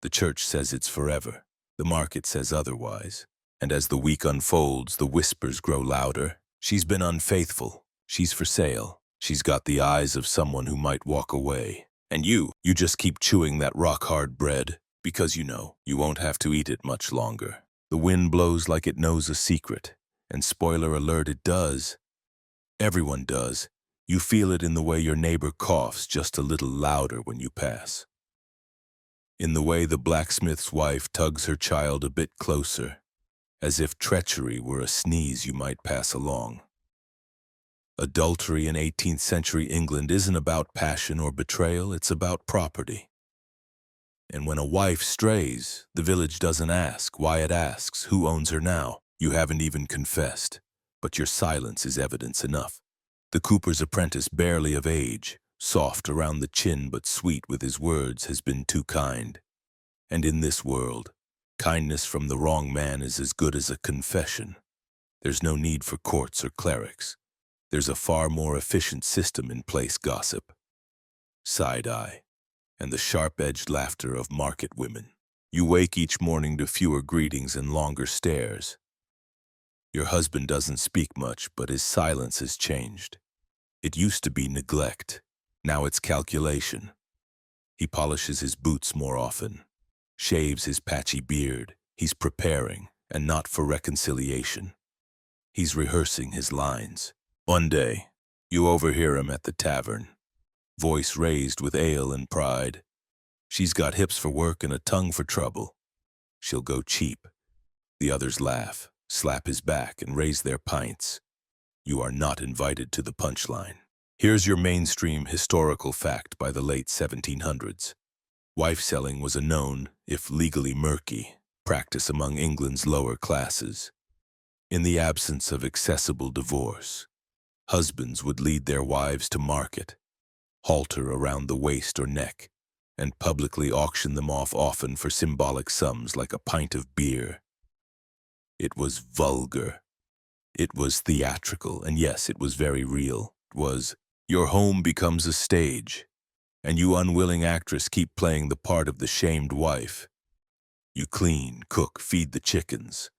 The church says it's forever. The market says otherwise. And as the week unfolds, the whispers grow louder. She's been unfaithful. She's for sale. She's got the eyes of someone who might walk away. And you just keep chewing that rock-hard bread, because you know you won't have to eat it much longer. The wind blows like it knows a secret. And spoiler alert, it does. Everyone does. You feel it in the way your neighbor coughs just a little louder when you pass. In the way the blacksmith's wife tugs her child a bit closer, as if treachery were a sneeze you might pass along. Adultery in 18th century England isn't about passion or betrayal, it's about property. And when a wife strays, the village doesn't ask why, it asks who owns her now. You haven't even confessed, but your silence is evidence enough. The cooper's apprentice, barely of age, soft around the chin but sweet with his words, has been too kind. And in this world, kindness from the wrong man is as good as a confession. There's no need for courts or clerics. There's a far more efficient system in place: gossip, side-eye, and the sharp-edged laughter of market women. You wake each morning to fewer greetings and longer stares. Your husband doesn't speak much, but his silence has changed. It used to be neglect. Now it's calculation. He polishes his boots more often, shaves his patchy beard. He's preparing, and not for reconciliation. He's rehearsing his lines. One day, you overhear him at the tavern, voice raised with ale and pride. She's got hips for work and a tongue for trouble. She'll go cheap. The others laugh, slap his back, and raise their pints. You are not invited to the punchline. Here's your mainstream historical fact by the late 1700s. Wife-selling was a known, if legally murky, practice among England's lower classes. In the absence of accessible divorce, husbands would lead their wives to market, halter around the waist or neck, and publicly auction them off, often for symbolic sums like a pint of beer. It was vulgar. It was theatrical, and yes, it was very real. It was, your home becomes a stage, and you unwilling actress keep playing the part of the shamed wife. You clean, cook, feed the chickens,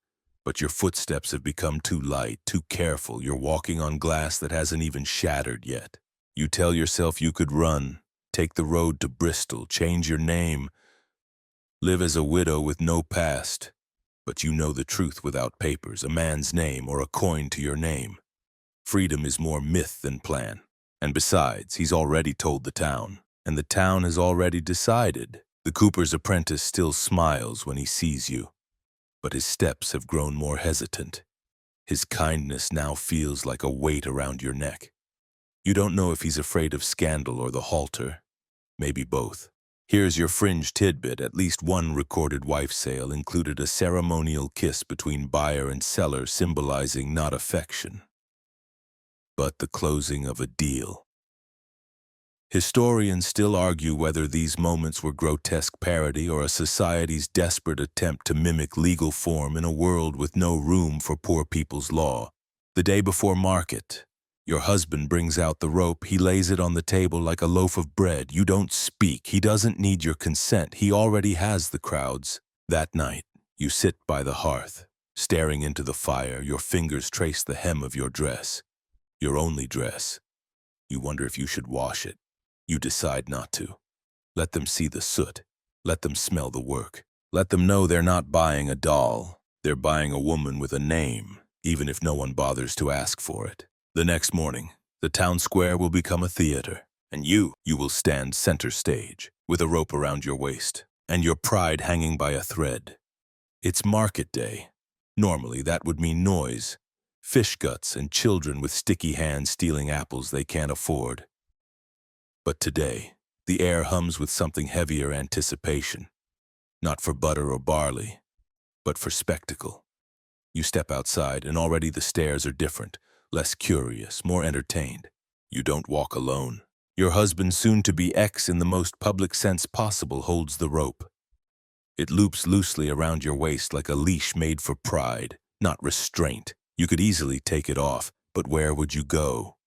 but your footsteps have become too light, too careful. You're walking on glass that hasn't even shattered yet. You tell yourself you could run, take the road to Bristol, change your name, live as a widow with no past. But you know the truth without papers, a man's name, or a coin to your name. Freedom is more myth than plan. And besides, he's already told the town, and the town has already decided. The cooper's apprentice still smiles when he sees you, but his steps have grown more hesitant. His kindness now feels like a weight around your neck. You don't know if he's afraid of scandal or the halter. Maybe both. Here's your fringe tidbit. At least one recorded wife sale included a ceremonial kiss between buyer and seller, symbolizing not affection, but the closing of a deal. Historians still argue whether these moments were grotesque parody or a society's desperate attempt to mimic legal form in a world with no room for poor people's law. The day before market, your husband brings out the rope. He lays it on the table like a loaf of bread. You don't speak. He doesn't need your consent. He already has the crowds. That night, you sit by the hearth, staring into the fire. Your fingers trace the hem of your dress, your only dress. You wonder if you should wash it. You decide not to. Let them see the soot. Let them smell the work. Let them know they're not buying a doll. They're buying a woman with a name, even if no one bothers to ask for it. The next morning, the town square will become a theater, and you will stand center stage, with a rope around your waist, and your pride hanging by a thread. It's market day. Normally, that would mean noise, fish guts, and children with sticky hands stealing apples they can't afford. But today, the air hums with something heavier: anticipation. Not for butter or barley, but for spectacle. You step outside, and already the stares are different, less curious, more entertained. You don't walk alone. Your husband, soon to be ex in the most public sense possible, holds the rope. It loops loosely around your waist like a leash made for pride, not restraint. You could easily take it off, but where would you go?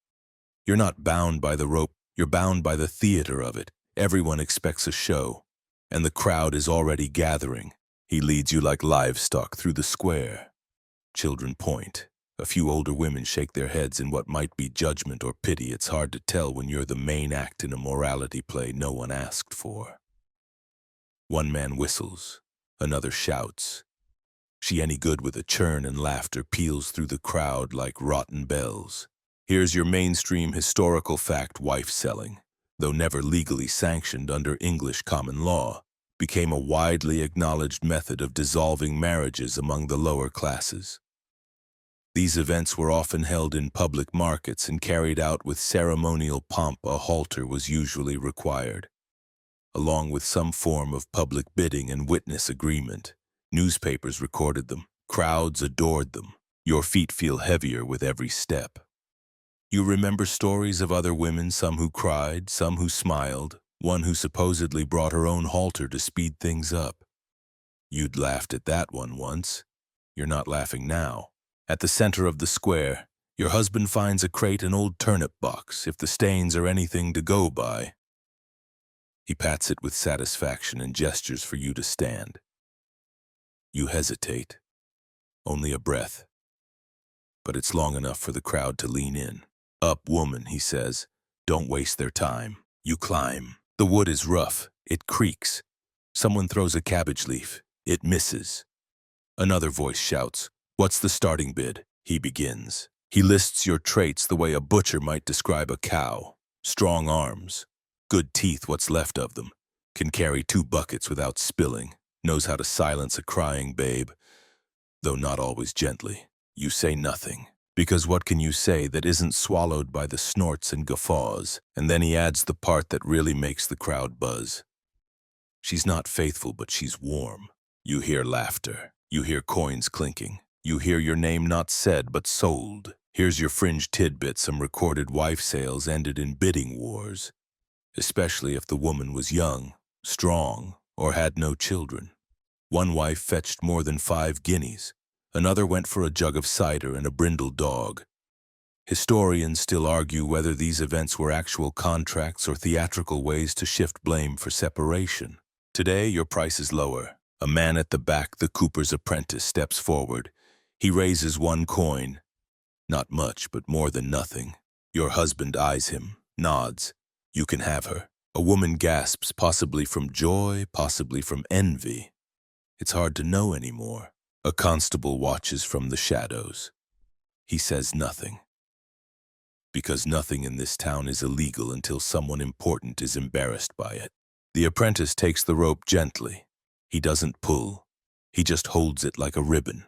You're not bound by the rope. You're bound by the theater of it. Everyone expects a show, and the crowd is already gathering. He leads you like livestock through the square. Children point. A few older women shake their heads in what might be judgment or pity. It's hard to tell when you're the main act in a morality play no one asked for. One man whistles, another shouts. She any good with a churn and laughter peals through the crowd like rotten bells. Here's your mainstream historical fact: wife selling, though never legally sanctioned under English common law, became a widely acknowledged method of dissolving marriages among the lower classes. These events were often held in public markets and carried out with ceremonial pomp. A halter was usually required, along with some form of public bidding and witness agreement. Newspapers recorded them. Crowds adored them. Your feet feel heavier with every step. You remember stories of other women, some who cried, some who smiled, one who supposedly brought her own halter to speed things up. You'd laughed at that one once. You're not laughing now. At the center of the square, your husband finds a crate and old turnip box, if the stains are anything to go by. He pats it with satisfaction and gestures for you to stand. You hesitate. Only a breath. But it's long enough for the crowd to lean in. "Up, woman," he says. "Don't waste their time." You climb. The wood is rough. It creaks. Someone throws a cabbage leaf. It misses. Another voice shouts, "What's the starting bid?" He begins. He lists your traits the way a butcher might describe a cow. Strong arms. Good teeth, what's left of them. Can carry 2 buckets without spilling. Knows how to silence a crying babe, though not always gently. You say nothing, because what can you say that isn't swallowed by the snorts and guffaws? And then he adds the part that really makes the crowd buzz. She's not faithful, but she's warm. You hear laughter. You hear coins clinking. You hear your name not said, but sold. Here's your fringe tidbit: some recorded wife sales ended in bidding wars, especially if the woman was young, strong, or had no children. One wife fetched more than 5 guineas. Another went for a jug of cider and a brindle dog. Historians still argue whether these events were actual contracts or theatrical ways to shift blame for separation. Today, your price is lower. A man at the back, the cooper's apprentice, steps forward. He raises 1 coin. Not much, but more than nothing. Your husband eyes him, nods. You can have her. A woman gasps, possibly from joy, possibly from envy. It's hard to know anymore. A constable watches from the shadows. He says nothing. Because nothing in this town is illegal until someone important is embarrassed by it. The apprentice takes the rope gently. He doesn't pull. He just holds it like a ribbon.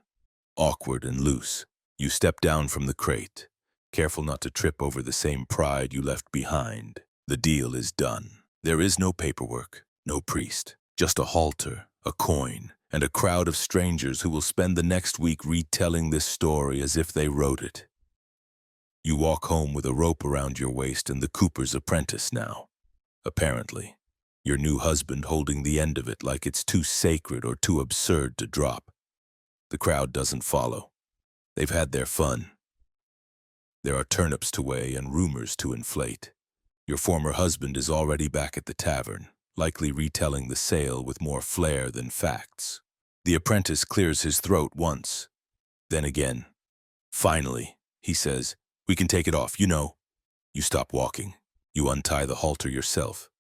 Awkward and loose. You step down from the crate, careful not to trip over the same pride you left behind. The deal is done. There is no paperwork, no priest, just a halter, a coin, and a crowd of strangers who will spend the next week retelling this story as if they wrote it. You walk home with a rope around your waist and the cooper's apprentice now. Apparently, your new husband holding the end of it like it's too sacred or too absurd to drop. The crowd doesn't follow. They've had their fun. There are turnips to weigh and rumors to inflate. Your former husband is already back at the tavern, likely retelling the sale with more flair than facts. The apprentice clears his throat once, then again. Finally, he says, "We can take it off, you know." You stop walking. You untie the halter yourself.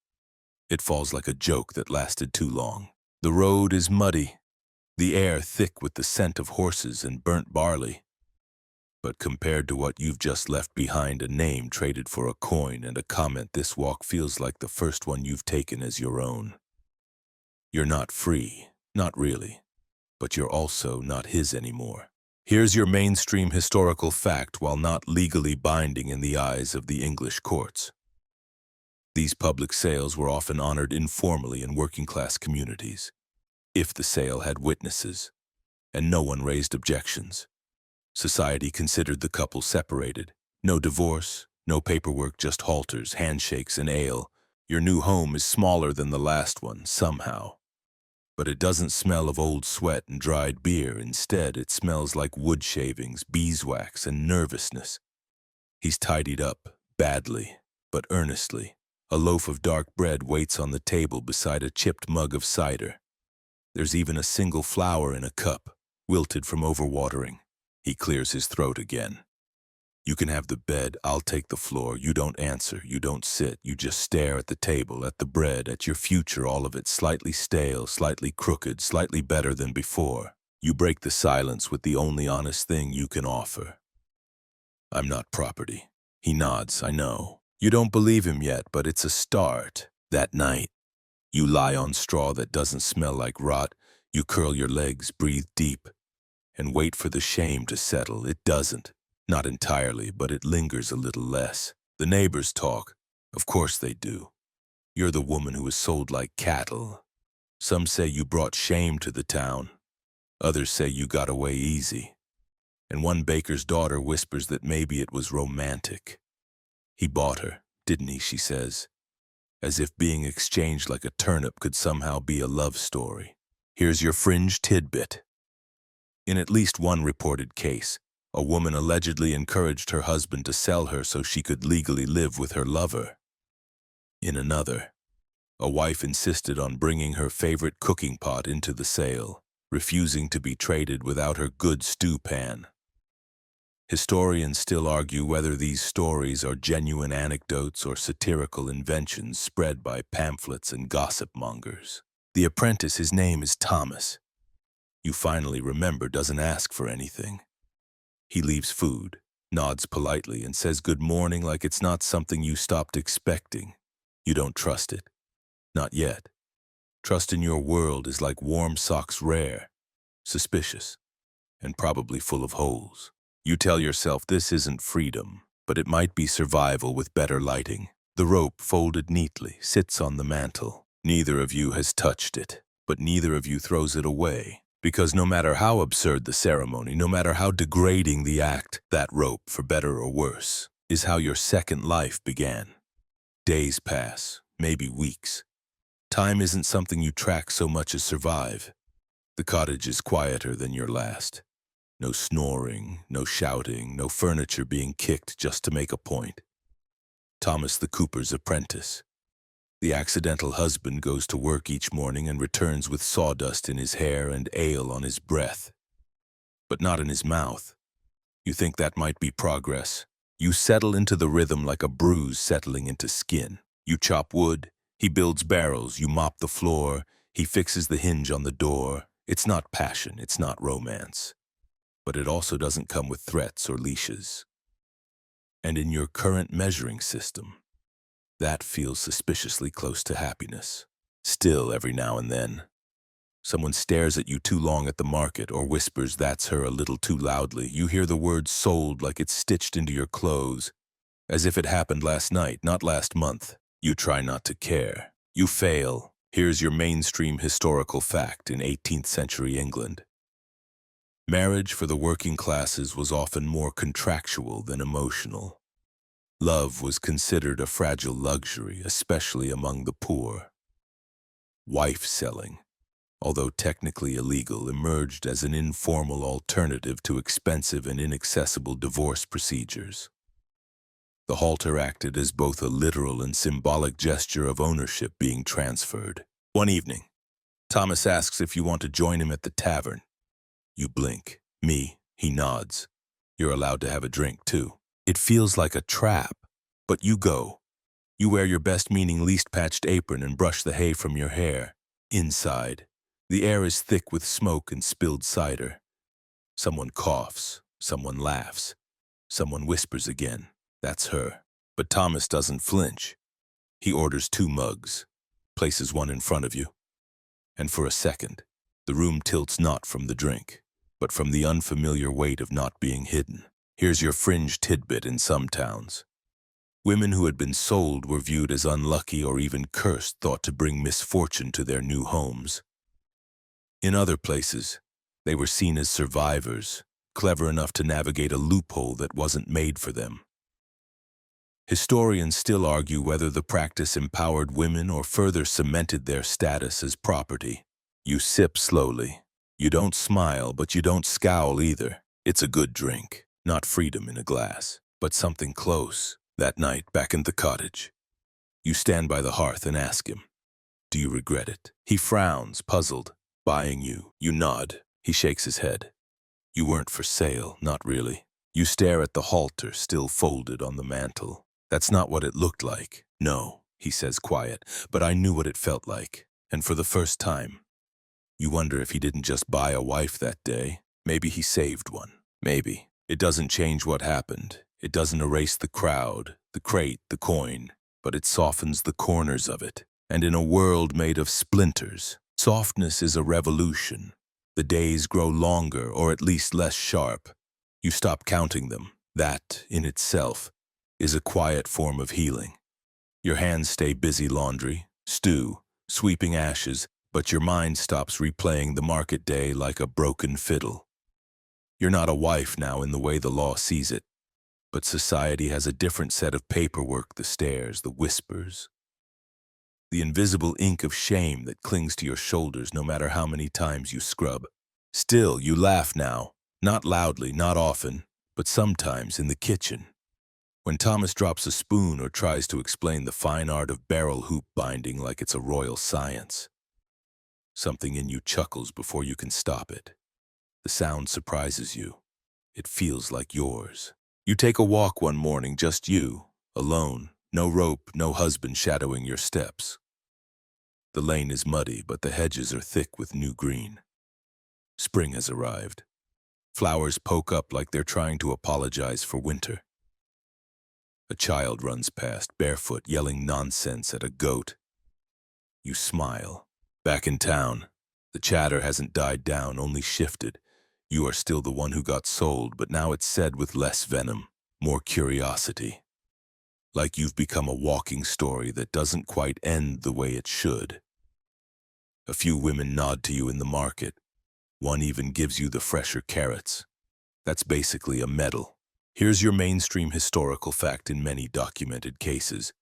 It falls like a joke that lasted too long. The road is muddy, the air thick with the scent of horses and burnt barley. But compared to what you've just left behind, a name traded for a coin and a comment, this walk feels like the first one you've taken as your own. You're not free, not really, but you're also not his anymore. Here's your mainstream historical fact, while not legally binding in the eyes of the English courts. These public sales were often honored informally in working-class communities, if the sale had witnesses, and no one raised objections. Society considered the couple separated. No divorce, no paperwork, just halters, handshakes, and ale. Your new home is smaller than the last one, somehow. But it doesn't smell of old sweat and dried beer. Instead, it smells like wood shavings, beeswax, and nervousness. He's tidied up, badly, but earnestly. A loaf of dark bread waits on the table beside a chipped mug of cider. There's even a single flower in a cup, wilted from overwatering. He clears his throat again. You can have the bed, I'll take the floor. You don't answer, you don't sit, you just stare at the table, at the bread, at your future, all of it slightly stale, slightly crooked, slightly better than before. You break the silence with the only honest thing you can offer. I'm not property. He nods, I know. You don't believe him yet, but it's a start. That night, you lie on straw that doesn't smell like rot. You curl your legs, breathe deep, and wait for the shame to settle. It doesn't. Not entirely, but it lingers a little less. The neighbors talk. Of course they do. You're the woman who was sold like cattle. Some say you brought shame to the town. Others say you got away easy. And one baker's daughter whispers that maybe it was romantic. He bought her, didn't he, she says, as if being exchanged like a turnip could somehow be a love story. Here's your fringe tidbit. In at least one reported case, a woman allegedly encouraged her husband to sell her so she could legally live with her lover. In another, a wife insisted on bringing her favorite cooking pot into the sale, refusing to be traded without her good stew pan. Historians still argue whether these stories are genuine anecdotes or satirical inventions spread by pamphlets and gossip mongers. The apprentice, his name is Thomas. You finally remember, doesn't ask for anything. He leaves food, nods politely, and says good morning like it's not something you stopped expecting. You don't trust it. Not yet. Trust in your world is like warm socks, rare, suspicious, and probably full of holes. You tell yourself this isn't freedom, but it might be survival with better lighting. The rope, folded neatly, sits on the mantel. Neither of you has touched it, but neither of you throws it away. Because no matter how absurd the ceremony, no matter how degrading the act, that rope, for better or worse, is how your second life began. Days pass, maybe weeks. Time isn't something you track so much as survive. The cottage is quieter than your last. No snoring, no shouting, no furniture being kicked just to make a point. Thomas the cooper's apprentice. The accidental husband goes to work each morning and returns with sawdust in his hair and ale on his breath. But not in his mouth. You think that might be progress. You settle into the rhythm like a bruise settling into skin. You chop wood, he builds barrels, you mop the floor, he fixes the hinge on the door. It's not passion, it's not romance. But it also doesn't come with threats or leashes. And in your current measuring system, that feels suspiciously close to happiness. Still, every now and then, someone stares at you too long at the market or whispers "that's her" a little too loudly. You hear the word "sold" like it's stitched into your clothes, as if it happened last night, not last month. You try not to care. You fail. Here's your mainstream historical fact in 18th century England. Marriage for the working classes was often more contractual than emotional. Love was considered a fragile luxury, especially among the poor. Wife selling, although technically illegal, emerged as an informal alternative to expensive and inaccessible divorce procedures. The halter acted as both a literal and symbolic gesture of ownership being transferred. One evening, Thomas asks if you want to join him at the tavern. You blink. Me, he nods. You're allowed to have a drink, too. It feels like a trap, but you go. You wear your best-meaning least-patched apron and brush the hay from your hair. Inside, the air is thick with smoke and spilled cider. Someone coughs, someone laughs, someone whispers again. That's her. But Thomas doesn't flinch. He orders 2 mugs, places one in front of you. And for a second, the room tilts not from the drink, but from the unfamiliar weight of not being hidden. Here's your fringe tidbit in some towns. Women who had been sold were viewed as unlucky or even cursed, thought to bring misfortune to their new homes. In other places, they were seen as survivors, clever enough to navigate a loophole that wasn't made for them. Historians still argue whether the practice empowered women or further cemented their status as property. You sip slowly. You don't smile, but you don't scowl either. It's a good drink, not freedom in a glass, but something close. That night, back in the cottage, you stand by the hearth and ask him, do you regret it? He frowns, puzzled. Buying you. You nod. He shakes his head. You weren't for sale, not really. You stare at the halter still folded on the mantel. That's not what it looked like. No, he says quiet, but I knew what it felt like. And for the first time, You wonder if he didn't just buy a wife that day. Maybe he saved one. Maybe. It doesn't change what happened. It doesn't erase the crowd, the crate, the coin, but it softens the corners of it. And in a world made of splinters, softness is a revolution. The days grow longer, or at least less sharp. You stop counting them. That, in itself, is a quiet form of healing. Your hands stay busy laundry, stew, sweeping ashes, but your mind stops replaying the market day like a broken fiddle. You're not a wife now in the way the law sees it, but society has a different set of paperwork, the stares, the whispers, the invisible ink of shame that clings to your shoulders no matter how many times you scrub. Still, you laugh now, not loudly, not often, but sometimes in the kitchen. When Thomas drops a spoon or tries to explain the fine art of barrel hoop binding like it's a royal science, something in you chuckles before you can stop it. The sound surprises you. It feels like yours. You take a walk one morning, just you, alone, no rope, no husband shadowing your steps. The lane is muddy, but the hedges are thick with new green. Spring has arrived. Flowers poke up like they're trying to apologize for winter. A child runs past, barefoot, yelling nonsense at a goat. You smile. Back in town, the chatter hasn't died down, only shifted. You are still the one who got sold, but now it's said with less venom, more curiosity. Like you've become a walking story that doesn't quite end the way it should. A few women nod to you in the market. One even gives you the fresher carrots. That's basically a medal. Here's your mainstream historical fact in many documented cases.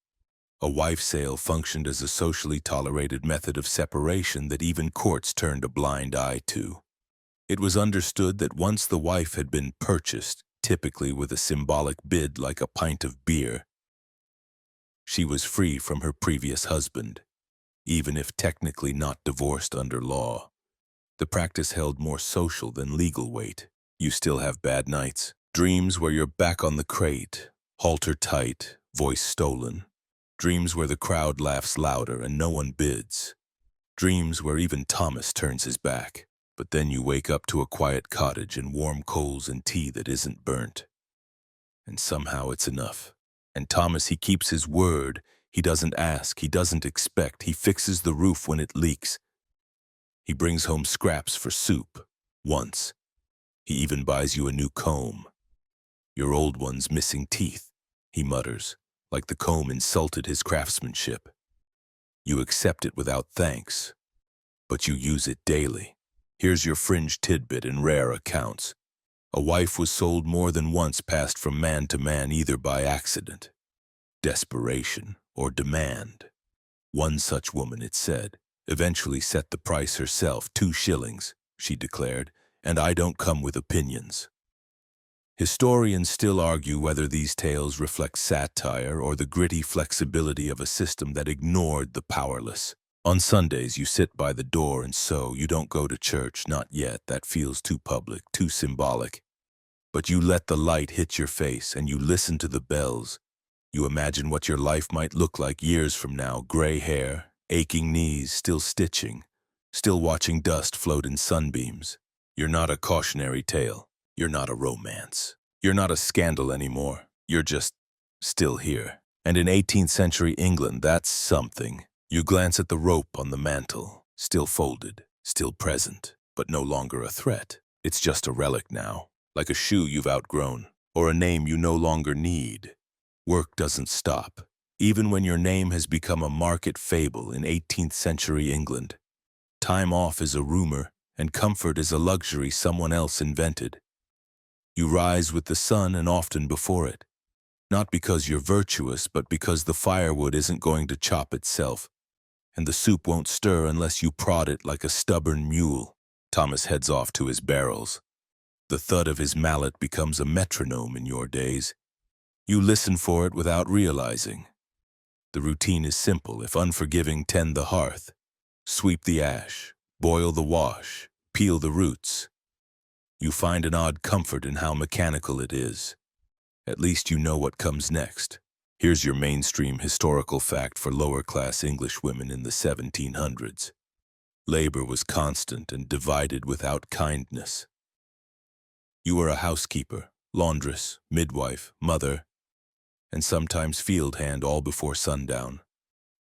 A wife sale functioned as a socially tolerated method of separation that even courts turned a blind eye to. It was understood that once the wife had been purchased, typically with a symbolic bid like a pint of beer, she was free from her previous husband, even if technically not divorced under law. The practice held more social than legal weight. You still have bad nights, dreams where you're back on the crate, halter tight, voice stolen. Dreams where the crowd laughs louder and no one bids. Dreams where even Thomas turns his back. But then you wake up to a quiet cottage and warm coals and tea that isn't burnt. And somehow it's enough. And Thomas, he keeps his word. He doesn't ask, he doesn't expect. He fixes the roof when it leaks. He brings home scraps for soup, once. He even buys you a new comb. Your old one's missing teeth, he mutters, like the comb insulted his craftsmanship. You accept it without thanks, but you use it daily. Here's your fringe tidbit in rare accounts. A wife was sold more than once, passed from man to man either by accident, desperation, or demand. One such woman, it said, eventually set the price herself, 2 shillings, she declared, and I don't come with opinions. Historians still argue whether these tales reflect satire or the gritty flexibility of a system that ignored the powerless. On Sundays, you sit by the door and sew. You don't go to church, not yet. That feels too public, too symbolic. But you let the light hit your face and you listen to the bells. You imagine what your life might look like years from now. Gray hair, aching knees, still stitching, still watching dust float in sunbeams. You're not a cautionary tale. You're not a romance. You're not a scandal anymore. You're just still here. And in 18th century England, that's something. You glance at the rope on the mantel, still folded, still present, but no longer a threat. It's just a relic now, like a shoe you've outgrown, or a name you no longer need. Work doesn't stop, even when your name has become a market fable in 18th century England. Time off is a rumor, and comfort is a luxury someone else invented. You rise with the sun and often before it, not because you're virtuous, but because the firewood isn't going to chop itself, and the soup won't stir unless you prod it like a stubborn mule. Thomas heads off to his barrels. The thud of his mallet becomes a metronome in your days. You listen for it without realizing. The routine is simple, if unforgiving. Tend the hearth, sweep the ash, boil the wash, peel the roots. You find an odd comfort in how mechanical it is. At least you know what comes next. Here's your mainstream historical fact for lower-class English women in the 1700s. Labor was constant and divided without kindness. You were a housekeeper, laundress, midwife, mother, and sometimes field hand all before sundown.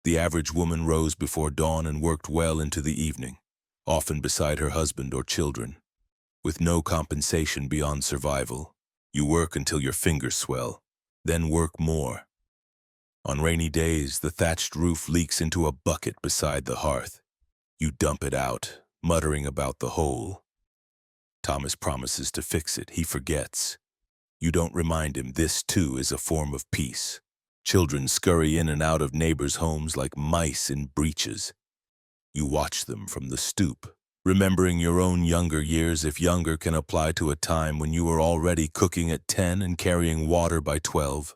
The average woman rose before dawn and worked well into the evening, often beside her husband or children. With no compensation beyond survival, you work until your fingers swell, then work more. On rainy days, the thatched roof leaks into a bucket beside the hearth. You dump it out, muttering about the hole. Thomas promises to fix it. He forgets. You don't remind him this, too, is a form of peace. Children scurry in and out of neighbors' homes like mice in breeches. You watch them from the stoop, remembering your own younger years, if younger can apply to a time when you were already cooking at 10 and carrying water by 12.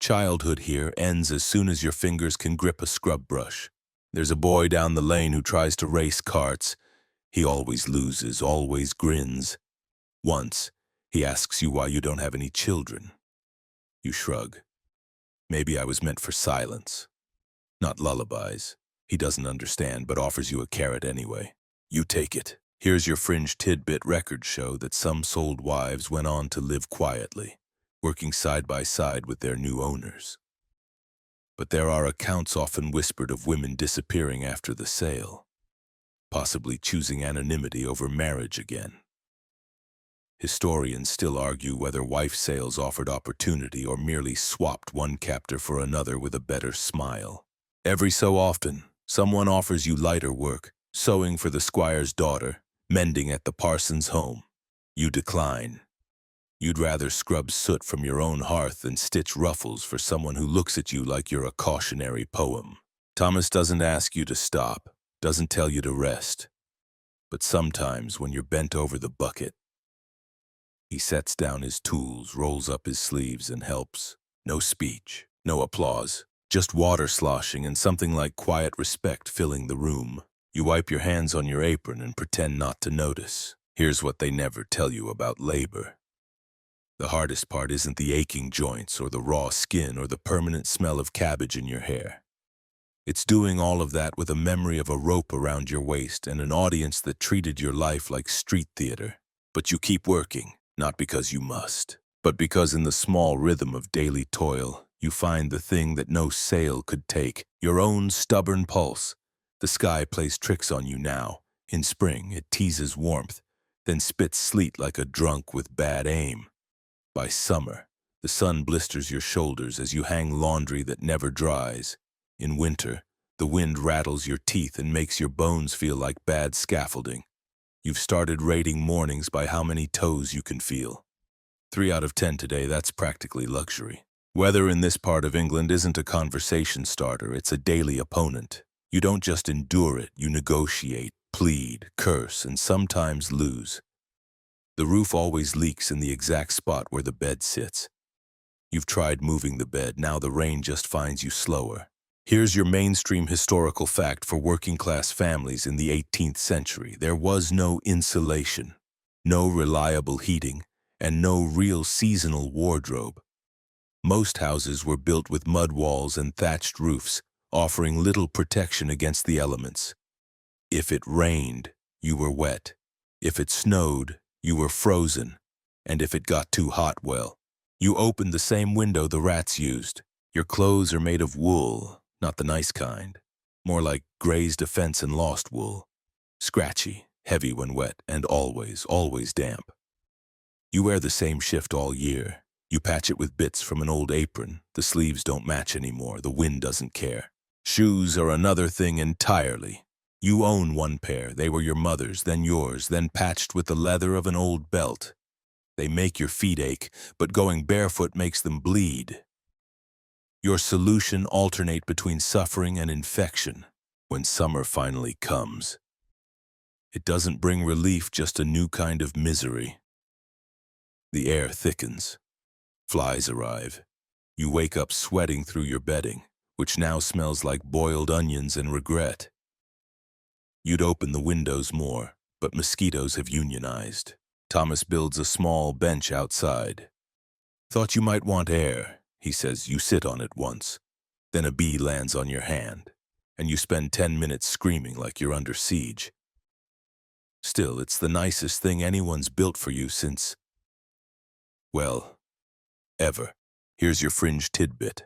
Childhood here ends as soon as your fingers can grip a scrub brush. There's a boy down the lane who tries to race carts. He always loses, always grins. Once, he asks you why you don't have any children. You shrug. Maybe I was meant for silence, not lullabies. He doesn't understand, but offers you a carrot anyway. You take it. Here's your fringe tidbit. Records show that some sold wives went on to live quietly, working side by side with their new owners. But there are accounts often whispered of women disappearing after the sale, possibly choosing anonymity over marriage again. Historians still argue whether wife sales offered opportunity or merely swapped one captor for another with a better smile. Every so often, someone offers you lighter work, sewing for the squire's daughter, mending at the parson's home. You decline. You'd rather scrub soot from your own hearth than stitch ruffles for someone who looks at you like you're a cautionary poem. Thomas doesn't ask you to stop, doesn't tell you to rest. But sometimes when you're bent over the bucket, he sets down his tools, rolls up his sleeves, and helps. No speech, no applause, just water sloshing and something like quiet respect filling the room. You wipe your hands on your apron and pretend not to notice. Here's what they never tell you about labor. The hardest part isn't the aching joints or the raw skin or the permanent smell of cabbage in your hair. It's doing all of that with a memory of a rope around your waist and an audience that treated your life like street theater. But you keep working. Not because you must, but because in the small rhythm of daily toil, you find the thing that no sale could take, your own stubborn pulse. The sky plays tricks on you now. In spring, it teases warmth, then spits sleet like a drunk with bad aim. By summer, the sun blisters your shoulders as you hang laundry that never dries. In winter, the wind rattles your teeth and makes your bones feel like bad scaffolding. You've started rating mornings by how many toes you can feel. 3 out of 10 today, that's practically luxury. Weather in this part of England isn't a conversation starter, it's a daily opponent. You don't just endure it, you negotiate, plead, curse, and sometimes lose. The roof always leaks in the exact spot where the bed sits. You've tried moving the bed, now the rain just finds you slower. Here's your mainstream historical fact for working-class families in the 18th century. There was no insulation, no reliable heating, and no real seasonal wardrobe. Most houses were built with mud walls and thatched roofs, offering little protection against the elements. If it rained, you were wet. If it snowed, you were frozen. And if it got too hot, well, you opened the same window the rats used. Your clothes are made of wool. Not the nice kind, more like grazed a fence and lost wool. Scratchy, heavy when wet, and always, always damp. You wear the same shift all year. You patch it with bits from an old apron. The sleeves don't match anymore. The wind doesn't care. Shoes are another thing entirely. You own one pair. They were your mother's, then yours, then patched with the leather of an old belt. They make your feet ache, but going barefoot makes them bleed. Your solution alternate between suffering and infection when summer finally comes. It doesn't bring relief, just a new kind of misery. The air thickens. Flies arrive. You wake up sweating through your bedding, which now smells like boiled onions and regret. You'd open the windows more, but mosquitoes have unionized. Thomas builds a small bench outside. Thought you might want air. He says you sit on it once. Then a bee lands on your hand. and you spend 10 minutes screaming like you're under siege. Still, it's the nicest thing anyone's built for you since, well, ever. Here's your fringe tidbit.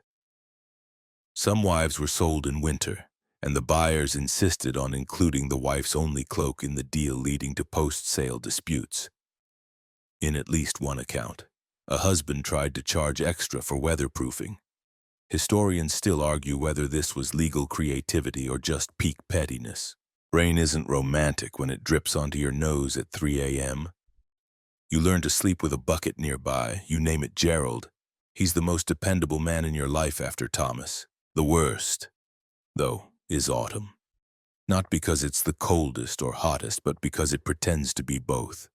Some wives were sold in winter, and the buyers insisted on including the wife's only cloak in the deal, leading to post-sale disputes. In at least one account, a husband tried to charge extra for weatherproofing. Historians still argue whether this was legal creativity or just peak pettiness. Rain isn't romantic when it drips onto your nose at 3 a.m. You learn to sleep with a bucket nearby, you name it Gerald. He's the most dependable man in your life after Thomas. The worst, though, is autumn. Not because it's the coldest or hottest, but because it pretends to be both.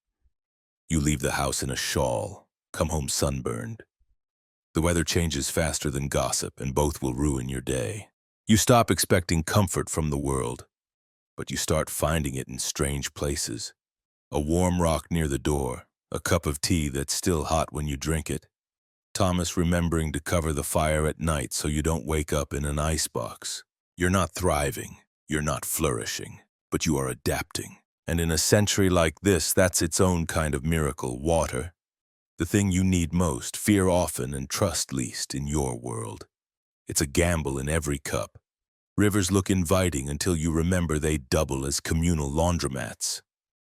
You leave the house in a shawl, come home sunburned. The weather changes faster than gossip, and both will ruin your day. You stop expecting comfort from the world, but you start finding it in strange places. A warm rock near the door, a cup of tea that's still hot when you drink it. Thomas remembering to cover the fire at night so you don't wake up in an icebox. You're not thriving, you're not flourishing, but you are adapting. And in a century like this, that's its own kind of miracle, water. The thing you need most, fear often, and trust least in your world. It's a gamble in every cup. Rivers look inviting until you remember they double as communal laundromats.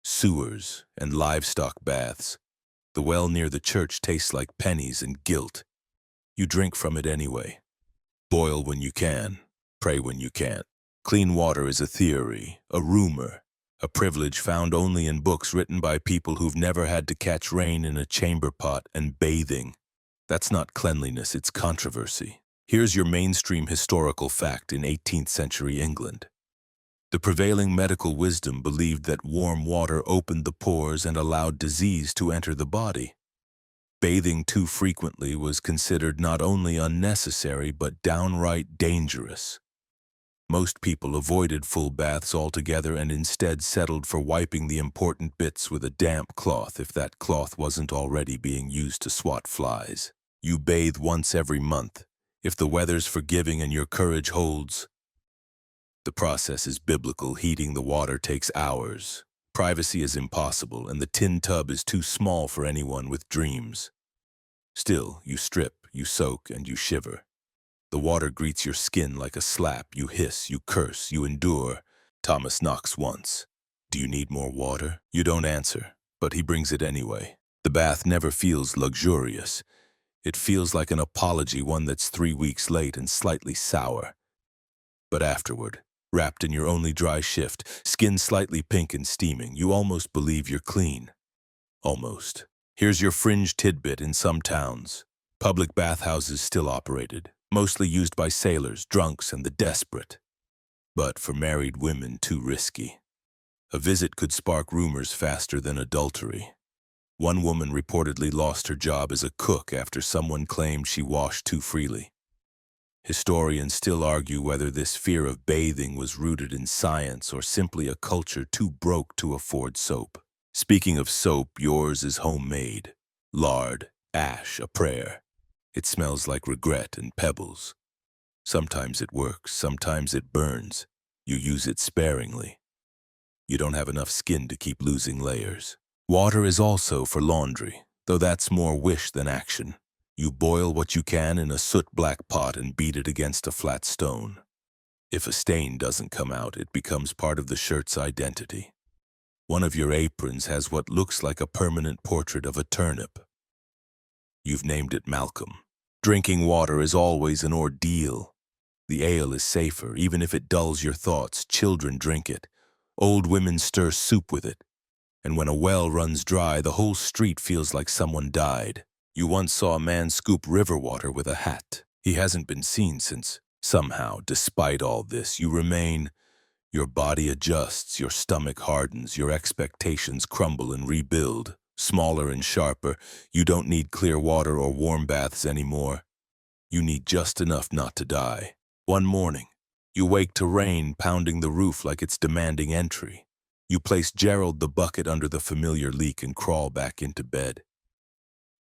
Sewers and livestock baths. The well near the church tastes like pennies and guilt. You drink from it anyway. Boil when you can, pray when you can't. Clean water is a theory, a rumor, a privilege found only in books written by people who've never had to catch rain in a chamber pot. And bathing, that's not cleanliness, it's controversy. Here's your mainstream historical fact in 18th century England. The prevailing medical wisdom believed that warm water opened the pores and allowed disease to enter the body. Bathing too frequently was considered not only unnecessary but downright dangerous. Most people avoided full baths altogether and instead settled for wiping the important bits with a damp cloth if that cloth wasn't already being used to swat flies. You bathe once every month, if the weather's forgiving and your courage holds. The process is biblical. Heating the water takes hours. Privacy is impossible, and the tin tub is too small for anyone with dreams. Still, you strip, you soak, and you shiver. The water greets your skin like a slap. You hiss, you curse, you endure. Thomas knocks once. Do you need more water? You don't answer, but he brings it anyway. The bath never feels luxurious. It feels like an apology, one that's 3 weeks late and slightly sour. But afterward, wrapped in your only dry shift, skin slightly pink and steaming, you almost believe you're clean. Almost. Here's your fringe tidbit in some towns. Public bathhouses still operated, mostly used by sailors, drunks, and the desperate. But for married women, too risky. A visit could spark rumors faster than adultery. One woman reportedly lost her job as a cook after someone claimed she washed too freely. Historians still argue whether this fear of bathing was rooted in science or simply a culture too broke to afford soap. Speaking of soap, yours is homemade. Lard, ash, a prayer. It smells like regret and pebbles. Sometimes it works, sometimes it burns. You use it sparingly. You don't have enough skin to keep losing layers. Water is also for laundry, though that's more wish than action. You boil what you can in a soot-black pot and beat it against a flat stone. If a stain doesn't come out, it becomes part of the shirt's identity. One of your aprons has what looks like a permanent portrait of a turnip. You've named it Malcolm. Drinking water is always an ordeal. The ale is safer, even if it dulls your thoughts. Children drink it. Old women stir soup with it. And when a well runs dry, the whole street feels like someone died. You once saw a man scoop river water with a hat. He hasn't been seen since. Somehow, despite all this, you remain. Your body adjusts, your stomach hardens, your expectations crumble and rebuild. Smaller and sharper, you don't need clear water or warm baths anymore. You need just enough not to die. One morning, you wake to rain pounding the roof like it's demanding entry. You place Gerald the bucket under the familiar leak and crawl back into bed.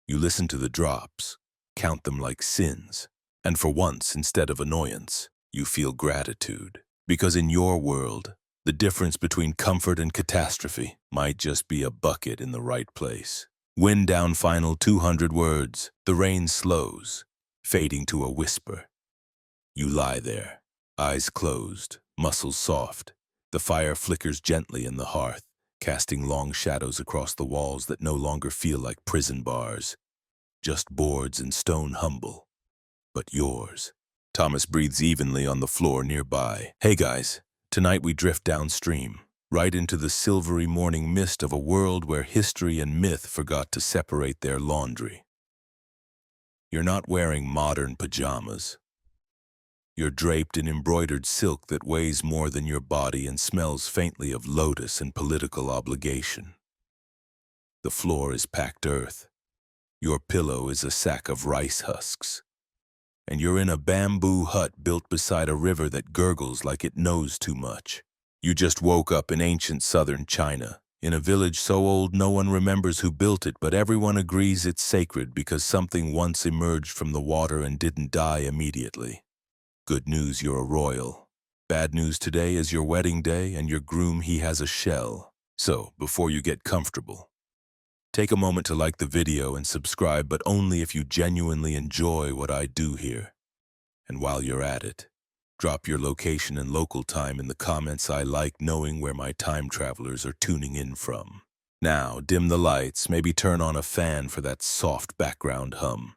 You listen to the drops, count them like sins, and for once, instead of annoyance, you feel gratitude. Because in your world, the difference between comfort and catastrophe might just be a bucket in the right place. Wind down final 200 words, the rain slows, fading to a whisper. You lie there, eyes closed, muscles soft. The fire flickers gently in the hearth, casting long shadows across the walls that no longer feel like prison bars. Just boards and stone humble, but yours. Thomas breathes evenly on the floor nearby. Hey guys, tonight we drift downstream, right into the silvery morning mist of a world where history and myth forgot to separate their laundry. You're not wearing modern pajamas. You're draped in embroidered silk that weighs more than your body and smells faintly of lotus and political obligation. The floor is packed earth. Your pillow is a sack of rice husks. And you're in a bamboo hut built beside a river that gurgles like it knows too much. You just woke up in ancient southern China, in a village so old no one remembers who built it, but everyone agrees it's sacred because something once emerged from the water and didn't die immediately. Good news, you're a royal. Bad news today is your wedding day and your groom, he has a shell. So, before you get comfortable, take a moment to like the video and subscribe, but only if you genuinely enjoy what I do here. And while you're at it, drop your location and local time in the comments. I like knowing where my time travelers are tuning in from. Now, dim the lights, maybe turn on a fan for that soft background hum.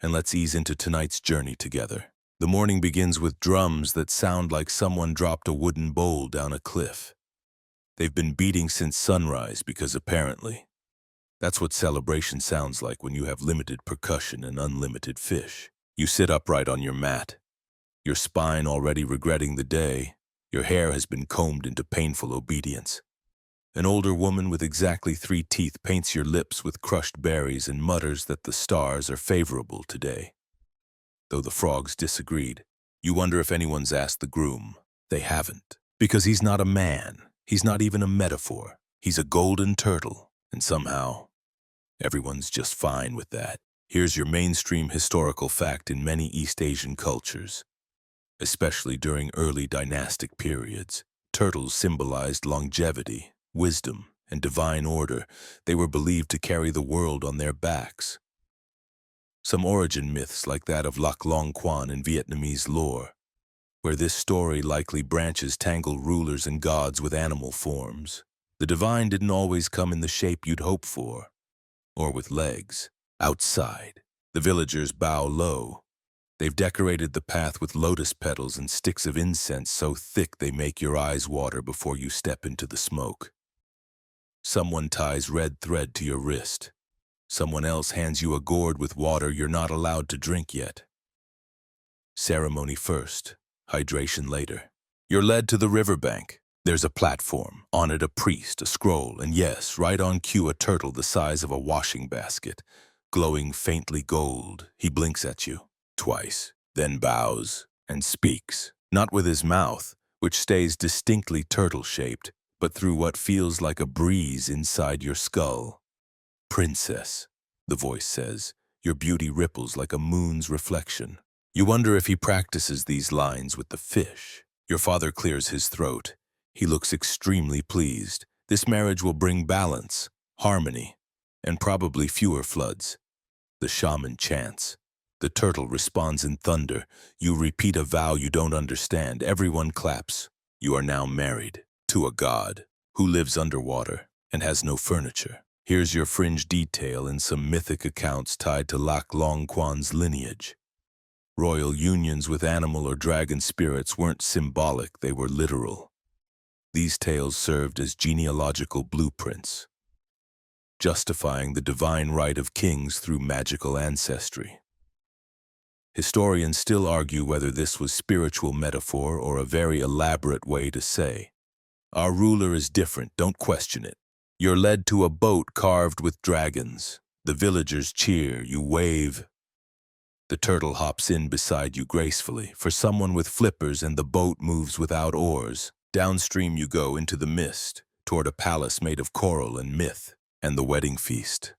And let's ease into tonight's journey together. The morning begins with drums that sound like someone dropped a wooden bowl down a cliff. They've been beating since sunrise because apparently, that's what celebration sounds like when you have limited percussion and unlimited fish. You sit upright on your mat, your spine already regretting the day. Your hair has been combed into painful obedience. An older woman with exactly 3 teeth paints your lips with crushed berries and mutters that the stars are favorable today. Though the frogs disagreed, you wonder if anyone's asked the groom. They haven't. Because he's not a man. He's not even a metaphor. He's a golden turtle. And somehow, everyone's just fine with that. Here's your mainstream historical fact: in many East Asian cultures, especially during early dynastic periods, turtles symbolized longevity, wisdom, and divine order. They were believed to carry the world on their backs. Some origin myths, like that of Lac Long Quan in Vietnamese lore, where this story likely branches, tangle rulers and gods with animal forms. The divine didn't always come in the shape you'd hope for, or with legs. Outside, the villagers bow low. They've decorated the path with lotus petals and sticks of incense so thick they make your eyes water before you step into the smoke. Someone ties red thread to your wrist. Someone else hands you a gourd with water you're not allowed to drink yet. Ceremony first, hydration later. You're led to the riverbank. There's a platform, on it a priest, a scroll, and yes, right on cue, a turtle the size of a washing basket, glowing faintly gold. He blinks at you, twice, then bows and speaks, not with his mouth, which stays distinctly turtle-shaped, but through what feels like a breeze inside your skull. "Princess," the voice says, your beauty ripples like a moon's reflection. You wonder if he practices these lines with the fish. Your father clears his throat. He looks extremely pleased. This marriage will bring balance, harmony, and probably fewer floods. The shaman chants. The turtle responds in thunder. You repeat a vow you don't understand. Everyone claps. You are now married to a god who lives underwater and has no furniture. Here's your fringe detail in some mythic accounts tied to Lac Long Quan's lineage. Royal unions with animal or dragon spirits weren't symbolic, they were literal. These tales served as genealogical blueprints, justifying the divine right of kings through magical ancestry. Historians still argue whether this was spiritual metaphor or a very elaborate way to say, "Our ruler is different, don't question it." You're led to a boat carved with dragons. The villagers cheer, you wave. The turtle hops in beside you gracefully, for someone with flippers, and the boat moves without oars. Downstream you go into the mist, toward a palace made of coral and myth, and the wedding feast.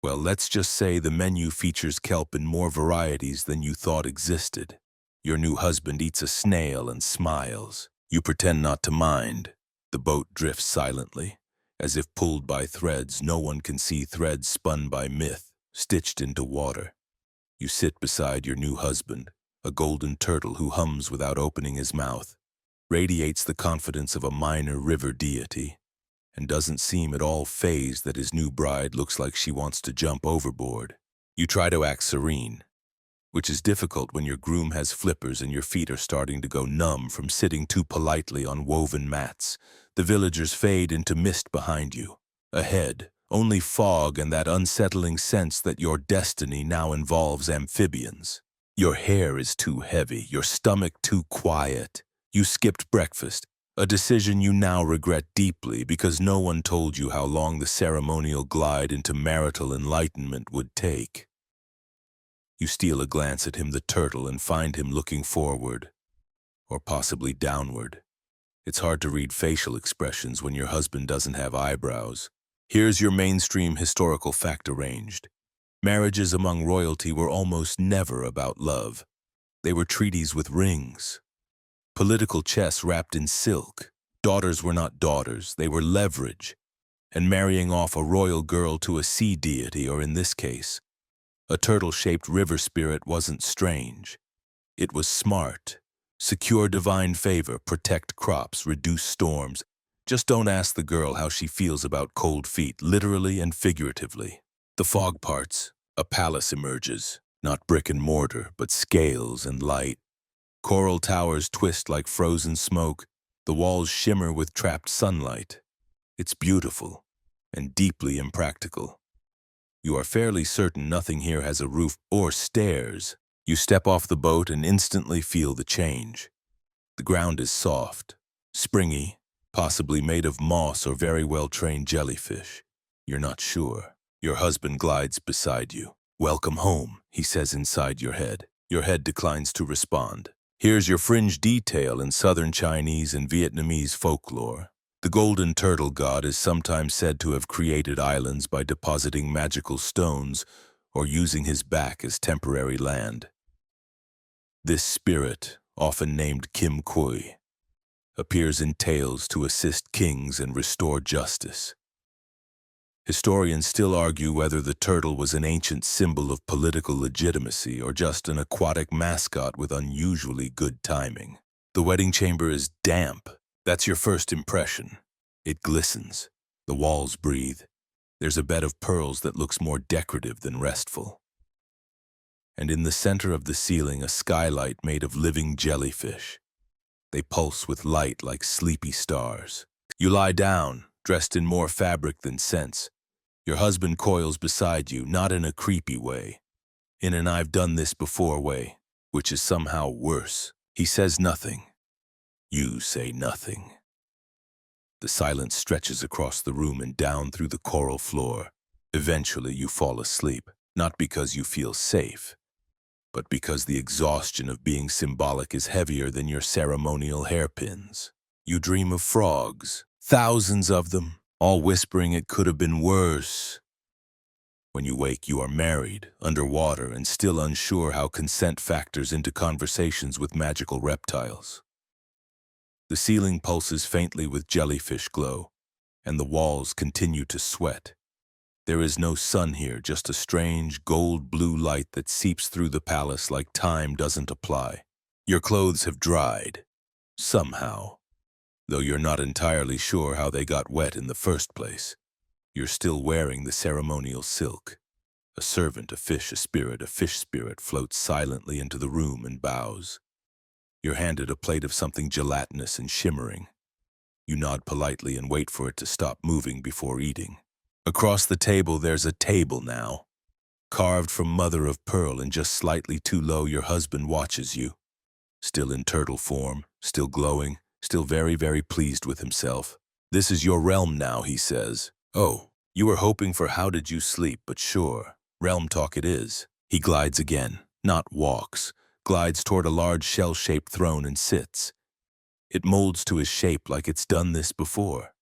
Well, let's just say the menu features kelp in more varieties than you thought existed. Your new husband eats a snail and smiles. You pretend not to mind. The boat drifts silently, as if pulled by threads no one can see, threads spun by myth, stitched into water. You sit beside your new husband, a golden turtle who hums without opening his mouth, radiates the confidence of a minor river deity, and doesn't seem at all fazed that his new bride looks like she wants to jump overboard. You try to act serene, which is difficult when your groom has flippers and your feet are starting to go numb from sitting too politely on woven mats. The villagers fade into mist behind you. Ahead, only fog and that unsettling sense that your destiny now involves amphibians. Your hair is too heavy, your stomach too quiet. You skipped breakfast, a decision you now regret deeply because no one told you how long the ceremonial glide into marital enlightenment would take. You steal a glance at him, the turtle, and find him looking forward, or possibly downward. It's hard to read facial expressions when your husband doesn't have eyebrows. Here's your mainstream historical fact arranged. Marriages among royalty were almost never about love. They were treaties with rings. Political chess wrapped in silk. Daughters were not daughters, they were leverage. And marrying off a royal girl to a sea deity, or in this case, a turtle-shaped river spirit, wasn't strange. It was smart. Secure divine favor, protect crops, reduce storms. Just don't ask the girl how she feels about cold feet, literally and figuratively. The fog parts. A palace emerges, not brick and mortar, but scales and light. Coral towers twist like frozen smoke. The walls shimmer with trapped sunlight. It's beautiful and deeply impractical. You are fairly certain nothing here has a roof or stairs. You step off the boat and instantly feel the change. The ground is soft, springy, possibly made of moss or very well-trained jellyfish. You're not sure. Your husband glides beside you. "Welcome home," he says inside your head. Your head declines to respond. Here's your fringe detail in Southern Chinese and Vietnamese folklore. The golden turtle god is sometimes said to have created islands by depositing magical stones or using his back as temporary land. This spirit, often named Kim Kui, appears in tales to assist kings and restore justice. Historians still argue whether the turtle was an ancient symbol of political legitimacy or just an aquatic mascot with unusually good timing. The wedding chamber is damp. That's your first impression. It glistens. The walls breathe. There's a bed of pearls that looks more decorative than restful. And in the center of the ceiling, a skylight made of living jellyfish. They pulse with light like sleepy stars. You lie down, dressed in more fabric than sense. Your husband coils beside you, not in a creepy way, in an "I've done this before" way, which is somehow worse. He says nothing. You say nothing. The silence stretches across the room and down through the coral floor. Eventually you fall asleep, not because you feel safe, but because the exhaustion of being symbolic is heavier than your ceremonial hairpins. You dream of frogs, thousands of them, all whispering it could have been worse. When you wake, you are married, underwater, and still unsure how consent factors into conversations with magical reptiles. The ceiling pulses faintly with jellyfish glow, and the walls continue to sweat. There is no sun here, just a strange gold-blue light that seeps through the palace like time doesn't apply. Your clothes have dried, somehow, though you're not entirely sure how they got wet in the first place. You're still wearing the ceremonial silk. A servant, a fish spirit floats silently into the room and bows. You're handed a plate of something gelatinous and shimmering. You nod politely and wait for it to stop moving before eating. Across the table, there's a table now, carved from mother of pearl, and just slightly too low your husband watches you. Still in turtle form, still glowing, still very, very pleased with himself. "This is your realm now," he says. "Oh, you were hoping for how did you sleep, but sure, realm talk it is." He glides again, not walks, glides toward a large shell-shaped throne and sits. It molds to his shape like it's done this before.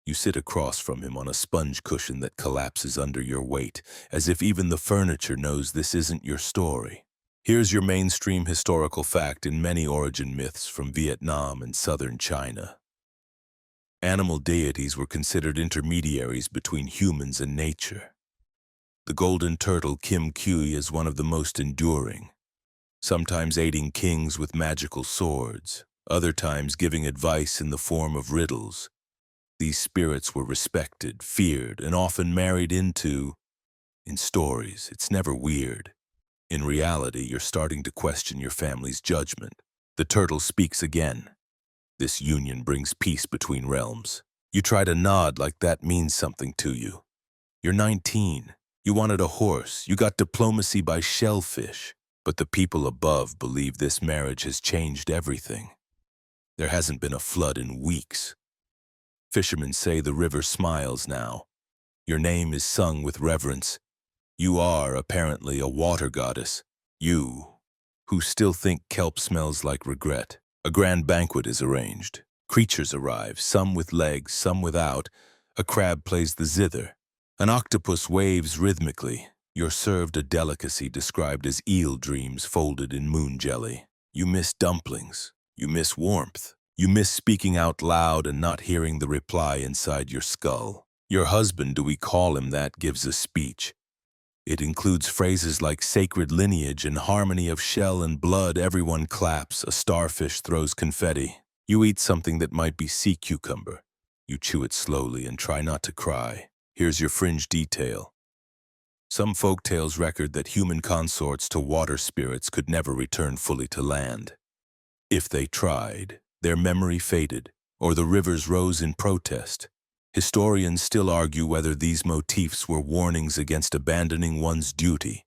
You sit across from him on a sponge cushion that collapses under your weight, as if even the furniture knows this isn't your story. Here's your mainstream historical fact in many origin myths from Vietnam and southern China. Animal deities were considered intermediaries between humans and nature. The golden turtle Kim Kui is one of the most enduring, sometimes aiding kings with magical swords, other times giving advice in the form of riddles. These spirits were respected, feared, and often married into. In stories, it's never weird. In reality, you're starting to question your family's judgment. The turtle speaks again. This union brings peace between realms. You try to nod like that means something to you. You're 19. You wanted a horse. You got diplomacy by shellfish. But the people above believe this marriage has changed everything. There hasn't been a flood in weeks. Fishermen say the river smiles now. Your name is sung with reverence. You are, apparently, a water goddess. You, who still think kelp smells like regret. A grand banquet is arranged. Creatures arrive, some with legs, some without. A crab plays the zither. An octopus waves rhythmically. You're served a delicacy described as eel dreams folded in moon jelly. You miss dumplings. You miss warmth. You miss speaking out loud and not hearing the reply inside your skull. Your husband, do we call him that, gives a speech. It includes phrases like sacred lineage and harmony of shell and blood. Everyone claps. A starfish throws confetti. You eat something that might be sea cucumber. You chew it slowly and try not to cry. Here's your fringe detail. Some folktales record that human consorts to water spirits could never return fully to land. If they tried, their memory faded, or the rivers rose in protest. Historians still argue whether these motifs were warnings against abandoning one's duty,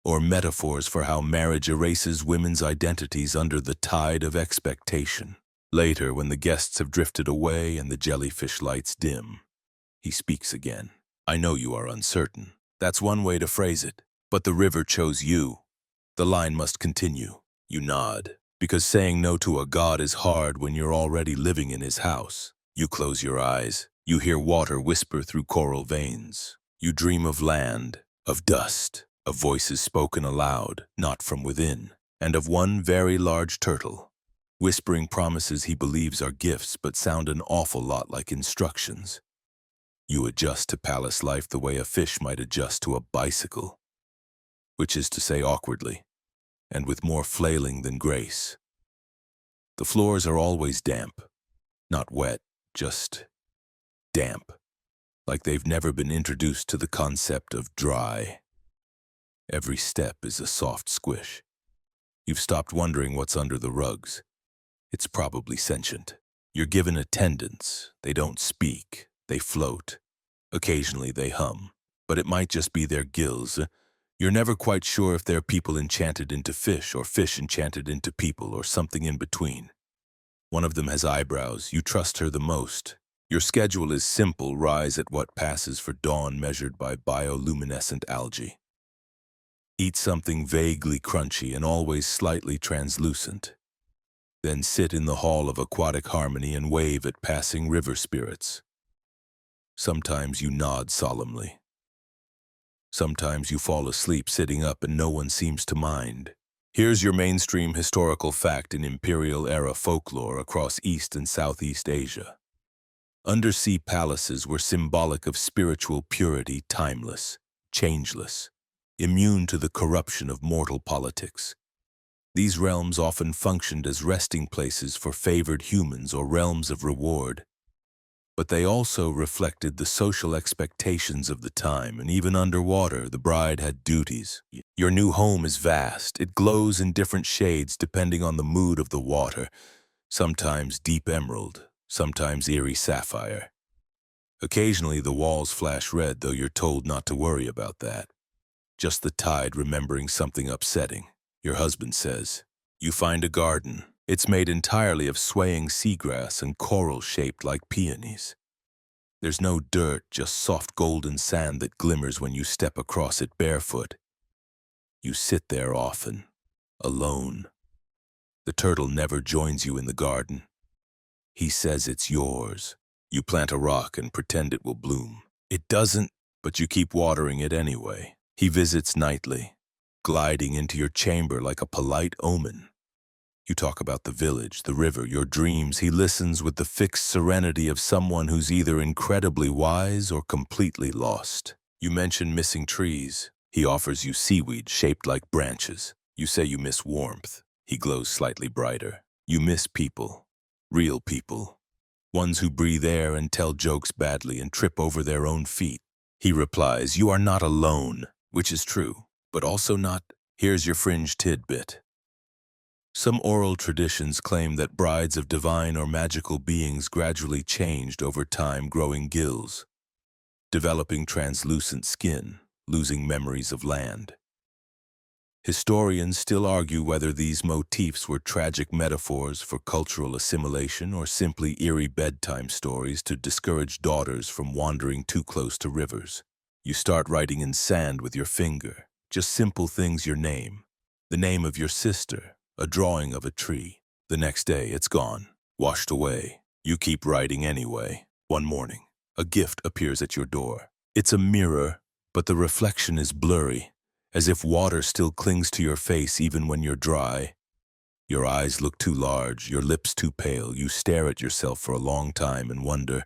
or metaphors for how marriage erases women's identities under the tide of expectation. Later, when the guests have drifted away and the jellyfish lights dim, he speaks again. I know you are uncertain. That's one way to phrase it. But the river chose you. The line must continue. You nod, because saying no to a god is hard when you're already living in his house. You close your eyes. You hear water whisper through coral veins. You dream of land, of dust, of voices spoken aloud, not from within, and of one very large turtle, whispering promises he believes are gifts but sound an awful lot like instructions. You adjust to palace life the way a fish might adjust to a bicycle, which is to say awkwardly, and with more flailing than grace. The floors are always damp, not wet, just damp, like they've never been introduced to the concept of dry. Every step is a soft squish. You've stopped wondering what's under the rugs. It's probably sentient. You're given attendants. They don't speak. They float. Occasionally they hum. But it might just be their gills. You're never quite sure if they're people enchanted into fish or fish enchanted into people or something in between. One of them has eyebrows. You trust her the most. Your schedule is simple. Rise at what passes for dawn measured by bioluminescent algae. Eat something vaguely crunchy and always slightly translucent. Then sit in the hall of aquatic harmony and wave at passing river spirits. Sometimes you nod solemnly. Sometimes you fall asleep sitting up and no one seems to mind. Here's your mainstream historical fact in imperial-era folklore across East and Southeast Asia. Undersea palaces were symbolic of spiritual purity, timeless, changeless, immune to the corruption of mortal politics. These realms often functioned as resting places for favored humans or realms of reward. But they also reflected the social expectations of the time, and even underwater, the bride had duties. Your new home is vast. It glows in different shades depending on the mood of the water, sometimes deep emerald, sometimes eerie sapphire. Occasionally, the walls flash red, though you're told not to worry about that. Just the tide remembering something upsetting. Your husband says, you find a garden. It's made entirely of swaying seagrass and coral shaped like peonies. There's no dirt, just soft golden sand that glimmers when you step across it barefoot. You sit there often, alone. The turtle never joins you in the garden. He says it's yours. You plant a rock and pretend it will bloom. It doesn't, but you keep watering it anyway. He visits nightly, gliding into your chamber like a polite omen. You talk about the village, the river, your dreams. He listens with the fixed serenity of someone who's either incredibly wise or completely lost. You mention missing trees. He offers you seaweed shaped like branches. You say you miss warmth. He glows slightly brighter. You miss people. Real people. Ones who breathe air and tell jokes badly and trip over their own feet. He replies, you are not alone, which is true, but also not, here's your fringe tidbit. Some oral traditions claim that brides of divine or magical beings gradually changed over time, growing gills, developing translucent skin, losing memories of land. Historians still argue whether these motifs were tragic metaphors for cultural assimilation or simply eerie bedtime stories to discourage daughters from wandering too close to rivers. You start writing in sand with your finger, just simple things, your name, the name of your sister, a drawing of a tree. The next day, it's gone, washed away. You keep writing anyway. One morning, a gift appears at your door. It's a mirror, but the reflection is blurry, as if water still clings to your face even when you're dry. Your eyes look too large, your lips too pale. You stare at yourself for a long time and wonder,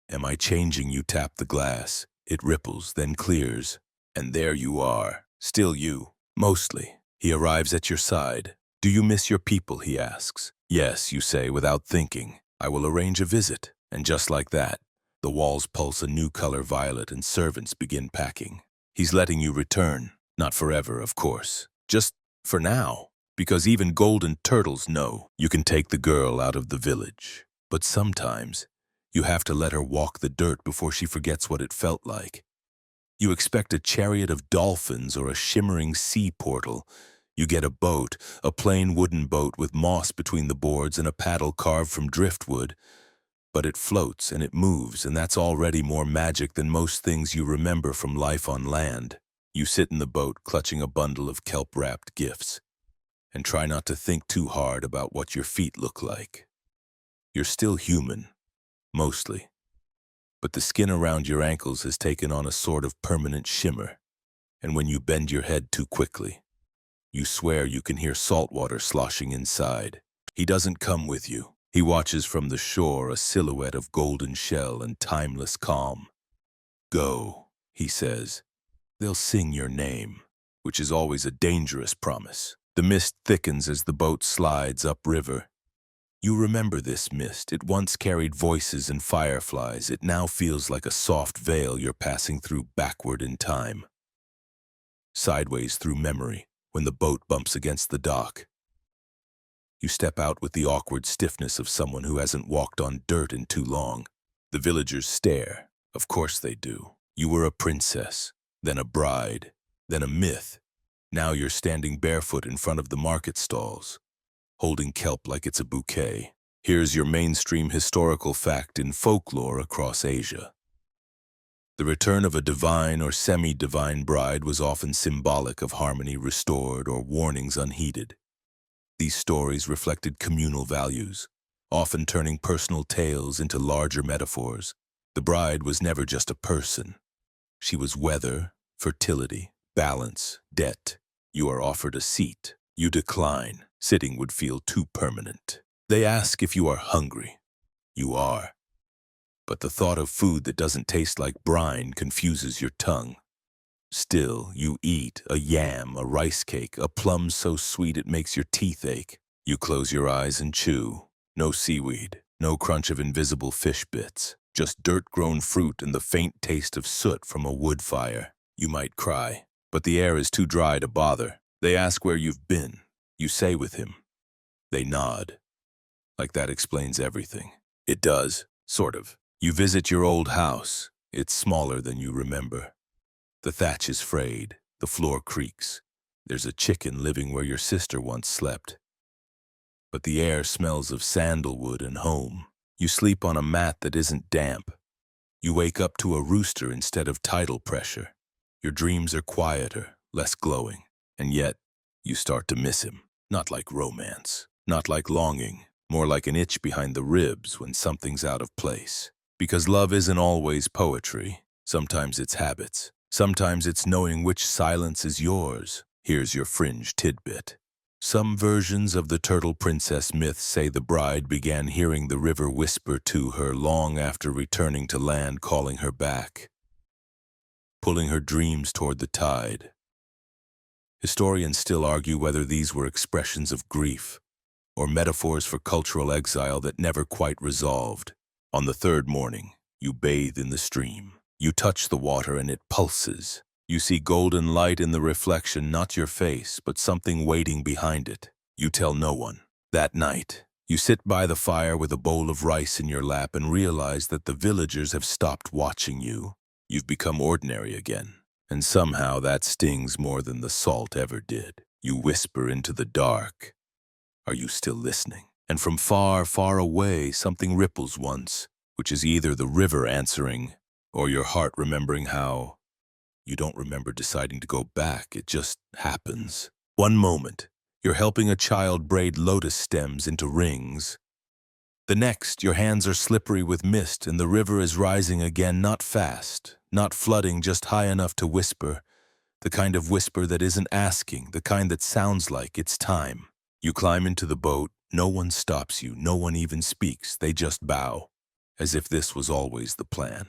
am I changing? You tap the glass. It ripples, then clears. And there you are, still you, mostly. He arrives at your side. Do you miss your people? He asks. Yes, you say without thinking. I will arrange a visit. And just like that, the walls pulse a new color violet and servants begin packing. He's letting you return. Not forever, of course. Just for now. Because even golden turtles know you can take the girl out of the village. But sometimes, you have to let her walk the dirt before she forgets what it felt like. You expect a chariot of dolphins or a shimmering sea portal. You get a boat, a plain wooden boat with moss between the boards and a paddle carved from driftwood. But it floats and it moves, and that's already more magic than most things you remember from life on land. You sit in the boat clutching a bundle of kelp-wrapped gifts and try not to think too hard about what your feet look like. You're still human, mostly. But the skin around your ankles has taken on a sort of permanent shimmer, and when you bend your head too quickly, you swear you can hear salt water sloshing inside. He doesn't come with you. He watches from the shore, a silhouette of golden shell and timeless calm. Go, he says. They'll sing your name, which is always a dangerous promise. The mist thickens as the boat slides upriver. You remember this mist. It once carried voices and fireflies. It now feels like a soft veil you're passing through backward in time. Sideways through memory, when the boat bumps against the dock. You step out with the awkward stiffness of someone who hasn't walked on dirt in too long. The villagers stare. Of course they do. You were a princess, then a bride, then a myth. Now you're standing barefoot in front of the market stalls, holding kelp like it's a bouquet. Here's your mainstream historical fact in folklore across Asia. The return of a divine or semi-divine bride was often symbolic of harmony restored or warnings unheeded. These stories reflected communal values, often turning personal tales into larger metaphors. The bride was never just a person. She was weather, fertility, balance, debt. You are offered a seat. You decline. Sitting would feel too permanent. They ask if you are hungry. You are. But the thought of food that doesn't taste like brine confuses your tongue. Still, you eat a yam, a rice cake, a plum so sweet it makes your teeth ache. You close your eyes and chew. No seaweed, no crunch of invisible fish bits, just dirt-grown fruit and the faint taste of soot from a wood fire. You might cry, but the air is too dry to bother. They ask where you've been. You say with him. They nod. Like that explains everything. It does, sort of. You visit your old house. It's smaller than you remember. The thatch is frayed. The floor creaks. There's a chicken living where your sister once slept. But the air smells of sandalwood and home. You sleep on a mat that isn't damp. You wake up to a rooster instead of tidal pressure. Your dreams are quieter, less glowing. And yet, you start to miss him. Not like romance. Not like longing. More like an itch behind the ribs when something's out of place. Because love isn't always poetry. Sometimes it's habits. Sometimes it's knowing which silence is yours. Here's your fringe tidbit. Some versions of the Turtle Princess myth say the bride began hearing the river whisper to her long after returning to land, calling her back, pulling her dreams toward the tide. Historians still argue whether these were expressions of grief or metaphors for cultural exile that never quite resolved. On the third morning, you bathe in the stream. You touch the water and it pulses. You see golden light in the reflection, not your face, but something waiting behind it. You tell no one. That night, you sit by the fire with a bowl of rice in your lap and realize that the villagers have stopped watching you. You've become ordinary again. And somehow that stings more than the salt ever did. You whisper into the dark. Are you still listening? And from far, far away, something ripples once, which is either the river answering or your heart remembering how you don't remember deciding to go back. It just happens. One moment, you're helping a child braid lotus stems into rings. The next, your hands are slippery with mist and the river is rising again, not fast, not flooding, just high enough to whisper. The kind of whisper that isn't asking, the kind that sounds like it's time. You climb into the boat. No one stops you. No one even speaks. They just bow, as if this was always the plan.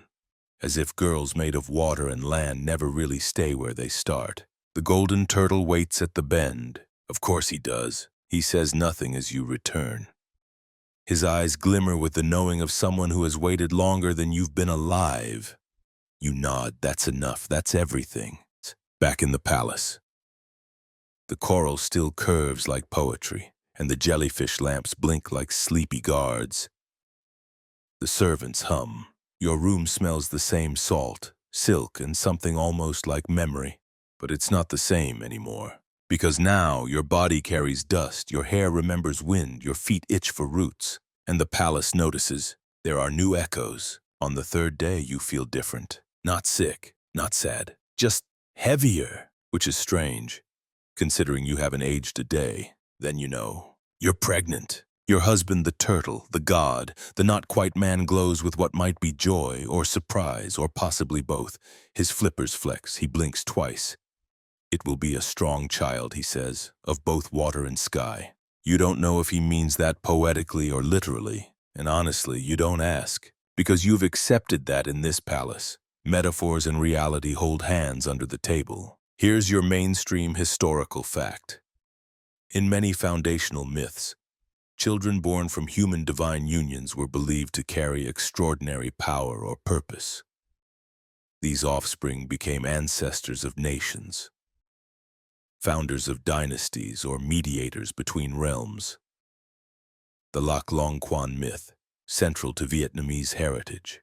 As if girls made of water and land never really stay where they start. The golden turtle waits at the bend. Of course he does. He says nothing as you return. His eyes glimmer with the knowing of someone who has waited longer than you've been alive. You nod. That's enough. That's everything. Back in the palace. The coral still curves like poetry, and the jellyfish lamps blink like sleepy guards. The servants hum. Your room smells the same salt, silk, and something almost like memory. But it's not the same anymore. Because now your body carries dust, your hair remembers wind, your feet itch for roots. And the palace notices there are new echoes. On the third day you feel different. Not sick, not sad, just heavier, which is strange, considering you haven't aged a day. Then you know. You're pregnant. Your husband, the turtle, the god, the not-quite man glows with what might be joy or surprise or possibly both. His flippers flex. He blinks twice. It will be a strong child, he says, of both water and sky. You don't know if he means that poetically or literally, and honestly, you don't ask, because you've accepted that in this palace. Metaphors and reality hold hands under the table. Here's your mainstream historical fact. In many foundational myths, children born from human divine unions were believed to carry extraordinary power or purpose. These offspring became ancestors of nations, founders of dynasties or mediators between realms. The Lac Long Quan myth, central to Vietnamese heritage,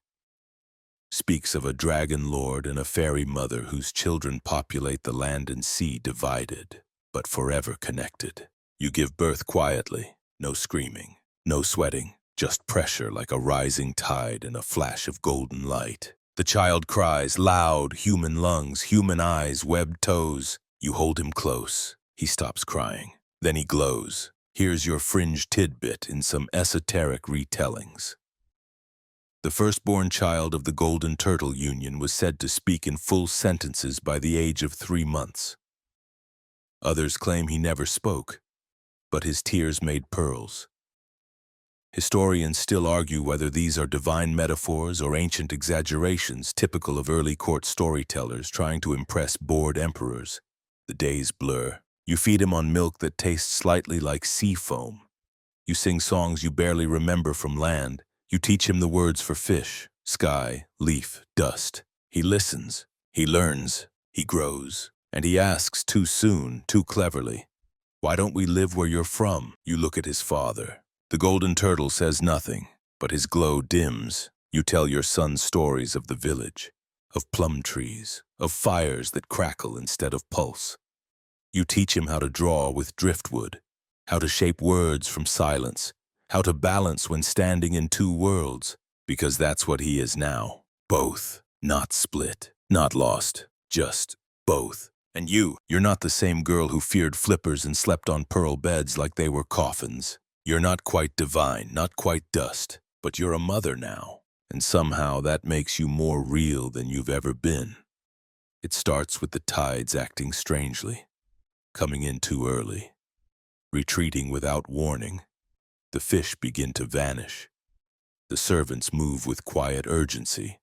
speaks of a dragon lord and a fairy mother whose children populate the land and sea, divided, but forever connected. You give birth quietly, no screaming, no sweating, just pressure like a rising tide and a flash of golden light. The child cries, loud, human lungs, human eyes, webbed toes. You hold him close. He stops crying. Then he glows. Here's your fringe tidbit in some esoteric retellings. The firstborn child of the Golden Turtle Union was said to speak in full sentences by the age of 3 months. Others claim he never spoke, but his tears made pearls. Historians still argue whether these are divine metaphors or ancient exaggerations typical of early court storytellers trying to impress bored emperors. The days blur. You feed him on milk that tastes slightly like sea foam. You sing songs you barely remember from land. You teach him the words for fish, sky, leaf, dust. He listens. He learns. He grows. And he asks too soon, too cleverly, "Why don't we live where you're from?" You look at his father. The golden turtle says nothing, but his glow dims. You tell your son stories of the village, of plum trees, of fires that crackle instead of pulse. You teach him how to draw with driftwood, how to shape words from silence, how to balance when standing in two worlds, because that's what he is now. Both, not split, not lost, just both. And you're not the same girl who feared flippers and slept on pearl beds like they were coffins. You're not quite divine, not quite dust, but you're a mother now. And somehow that makes you more real than you've ever been. It starts with the tides acting strangely, coming in too early, retreating without warning. The fish begin to vanish. The servants move with quiet urgency.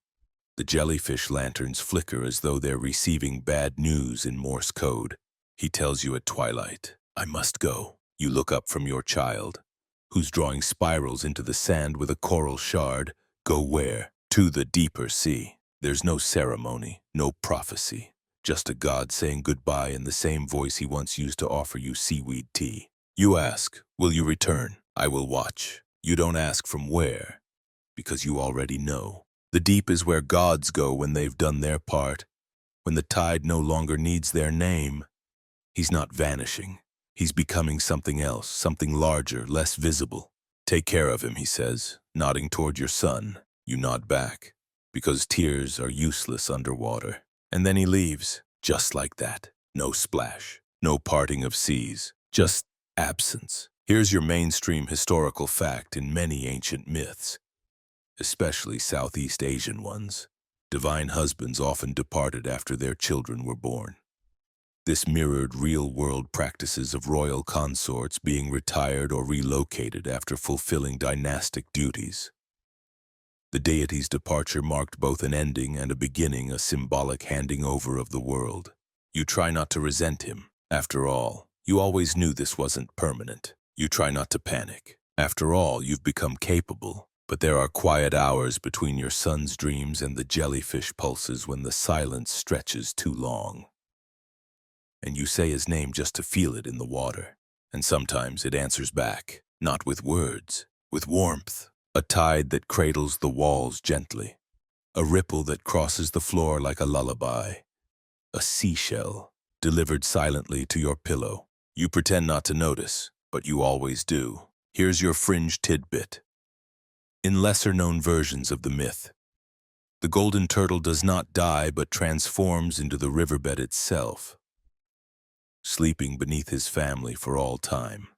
The jellyfish lanterns flicker as though they're receiving bad news in Morse code. He tells you at twilight, "I must go." You look up from your child, who's drawing spirals into the sand with a coral shard. Go where? To the deeper sea. There's no ceremony, no prophecy, just a god saying goodbye in the same voice he once used to offer you seaweed tea. You ask, "Will you return?" "I will watch." You don't ask from where, because you already know. The deep is where gods go when they've done their part, when the tide no longer needs their name. He's not vanishing. He's becoming something else, something larger, less visible. "Take care of him," he says, nodding toward your son. You nod back, because tears are useless underwater. And then he leaves, just like that. No splash, no parting of seas, just absence. Here's your mainstream historical fact in many ancient myths, especially Southeast Asian ones. Divine husbands often departed after their children were born. This mirrored real-world practices of royal consorts being retired or relocated after fulfilling dynastic duties. The deity's departure marked both an ending and a beginning, a symbolic handing over of the world. You try not to resent him. After all, you always knew this wasn't permanent. You try not to panic. After all, you've become capable. But there are quiet hours between your son's dreams and the jellyfish pulses when the silence stretches too long. And you say his name just to feel it in the water. And sometimes it answers back, not with words, with warmth. A tide that cradles the walls gently. A ripple that crosses the floor like a lullaby. A seashell delivered silently to your pillow. You pretend not to notice, but you always do. Here's your fringe tidbit. In lesser-known versions of the myth, the golden turtle does not die but transforms into the riverbed itself, sleeping beneath his family for all time.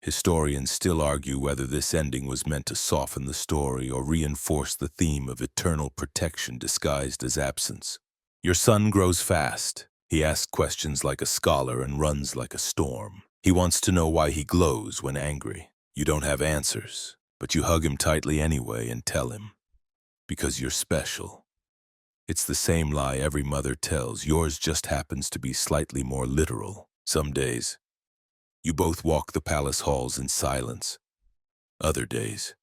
Historians still argue whether this ending was meant to soften the story or reinforce the theme of eternal protection disguised as absence. Your son grows fast. He asks questions like a scholar and runs like a storm. He wants to know why he glows when angry. You don't have answers, but you hug him tightly anyway and tell him, because you're special. It's the same lie every mother tells. Yours just happens to be slightly more literal. Some days, you both walk the palace halls in silence. Other days,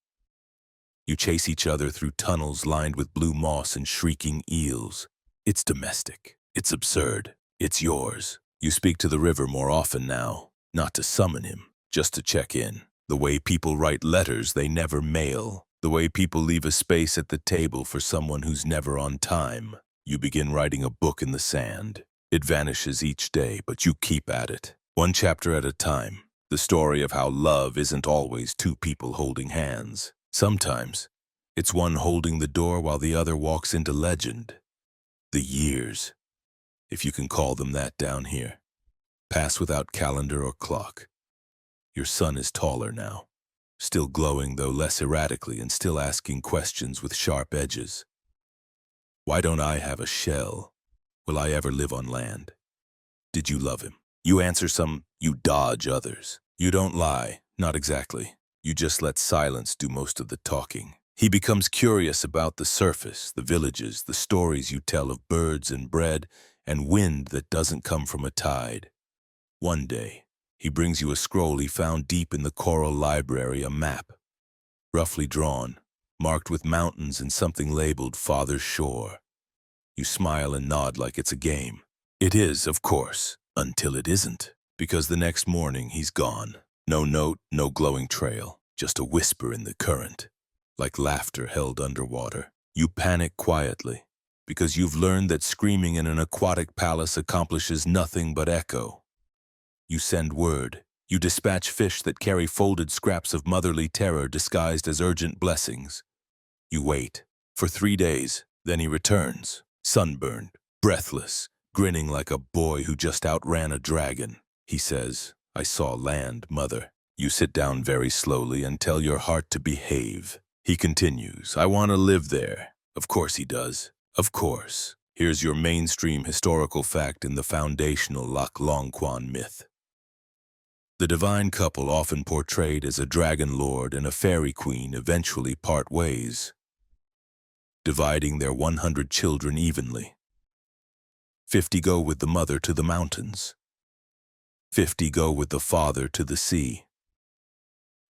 you chase each other through tunnels lined with blue moss and shrieking eels. It's domestic. It's absurd. It's yours. You speak to the river more often now, not to summon him, just to check in. The way people write letters they never mail. The way people leave a space at the table for someone who's never on time. You begin writing a book in the sand. It vanishes each day, but you keep at it. One chapter at a time. The story of how love isn't always two people holding hands. Sometimes, it's one holding the door while the other walks into legend. The years, if you can call them that down here, pass without calendar or clock. Your son is taller now, still glowing though less erratically and still asking questions with sharp edges. Why don't I have a shell? Will I ever live on land? Did you love him? You answer some, you dodge others. You don't lie, not exactly. You just let silence do most of the talking. He becomes curious about the surface, the villages, the stories you tell of birds and bread, and wind that doesn't come from a tide. One day, he brings you a scroll he found deep in the coral library, a map, roughly drawn, marked with mountains and something labeled Father's Shore. You smile and nod like it's a game. It is, of course, until it isn't, because the next morning he's gone. No note, no glowing trail, just a whisper in the current, like laughter held underwater. You panic quietly, because you've learned that screaming in an aquatic palace accomplishes nothing but echo. You send word. You dispatch fish that carry folded scraps of motherly terror disguised as urgent blessings. You wait. For 3 days, then he returns, sunburned, breathless, grinning like a boy who just outran a dragon. He says, "I saw land, Mother." You sit down very slowly and tell your heart to behave. He continues, "I want to live there." Of course he does. Of course. Here's your mainstream historical fact in the foundational Lak Long Quan myth. The divine couple, often portrayed as a dragon lord and a fairy queen, eventually part ways, dividing their 100 children evenly. 50 go with the mother to the mountains. 50 go with the father to the sea.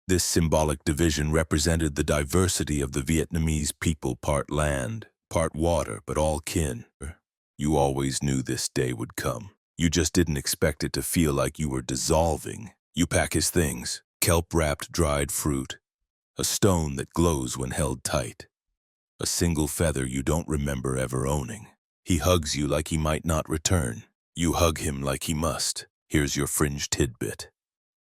This symbolic division represented the diversity of the Vietnamese people, part land, part water, but all kin. You always knew this day would come. You just didn't expect it to feel like you were dissolving. You pack his things: kelp-wrapped dried fruit, a stone that glows when held tight, a single feather you don't remember ever owning. He hugs you like he might not return. You hug him like he must. Here's your fringe tidbit.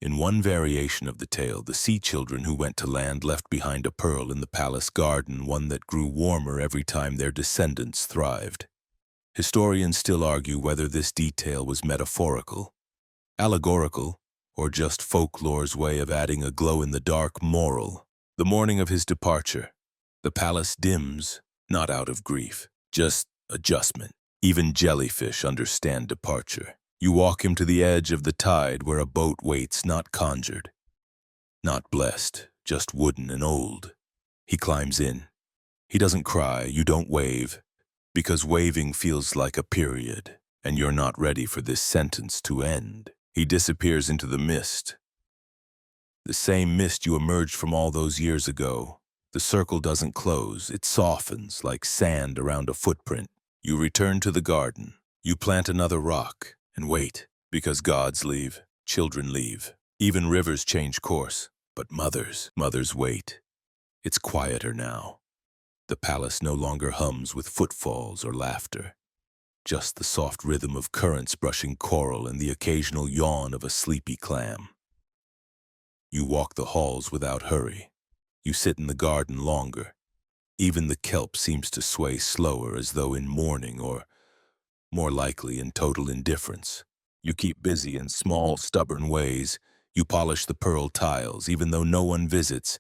In one variation of the tale, the sea children who went to land left behind a pearl in the palace garden, one that grew warmer every time their descendants thrived. Historians still argue whether this detail was metaphorical, allegorical, or just folklore's way of adding a glow-in-the-dark moral. The morning of his departure, the palace dims, not out of grief, just adjustment. Even jellyfish understand departure. You walk him to the edge of the tide where a boat waits, not conjured, not blessed, just wooden and old. He climbs in. He doesn't cry, you don't wave, because waving feels like a period, and you're not ready for this sentence to end. He disappears into the mist. The same mist you emerged from all those years ago. The circle doesn't close, it softens like sand around a footprint. You return to the garden. You plant another rock. And wait, because gods leave, children leave. Even rivers change course, but mothers wait. It's quieter now. The palace no longer hums with footfalls or laughter, just the soft rhythm of currents brushing coral and the occasional yawn of a sleepy clam. You walk the halls without hurry. You sit in the garden longer. Even the kelp seems to sway slower, as though in mourning, or more likely in total indifference. You keep busy in small, stubborn ways. You polish the pearl tiles, even though no one visits.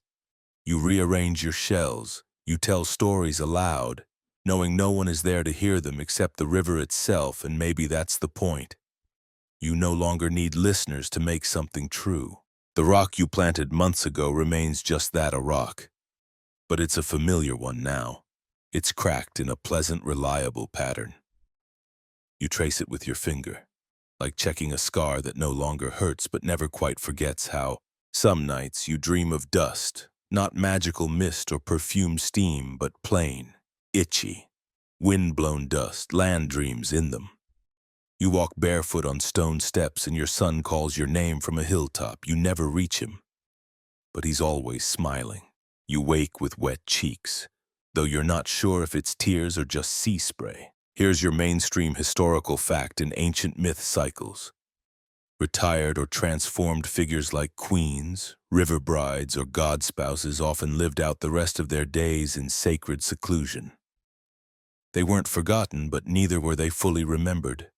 You rearrange your shells. You tell stories aloud, knowing no one is there to hear them except the river itself, and maybe that's the point. You no longer need listeners to make something true. The rock you planted months ago remains just that, a rock. But it's a familiar one now. It's cracked in a pleasant, reliable pattern. You trace it with your finger, like checking a scar that no longer hurts but never quite forgets how. Some nights you dream of dust, not magical mist or perfumed steam, but plain, itchy, wind-blown dust, land dreams in them. You walk barefoot on stone steps and your son calls your name from a hilltop. You never reach him, but he's always smiling. You wake with wet cheeks, though you're not sure if it's tears or just sea spray. Here's your mainstream historical fact in ancient myth cycles. Retired or transformed figures like queens, river brides, or god spouses often lived out the rest of their days in sacred seclusion. They weren't forgotten, but neither were they fully remembered.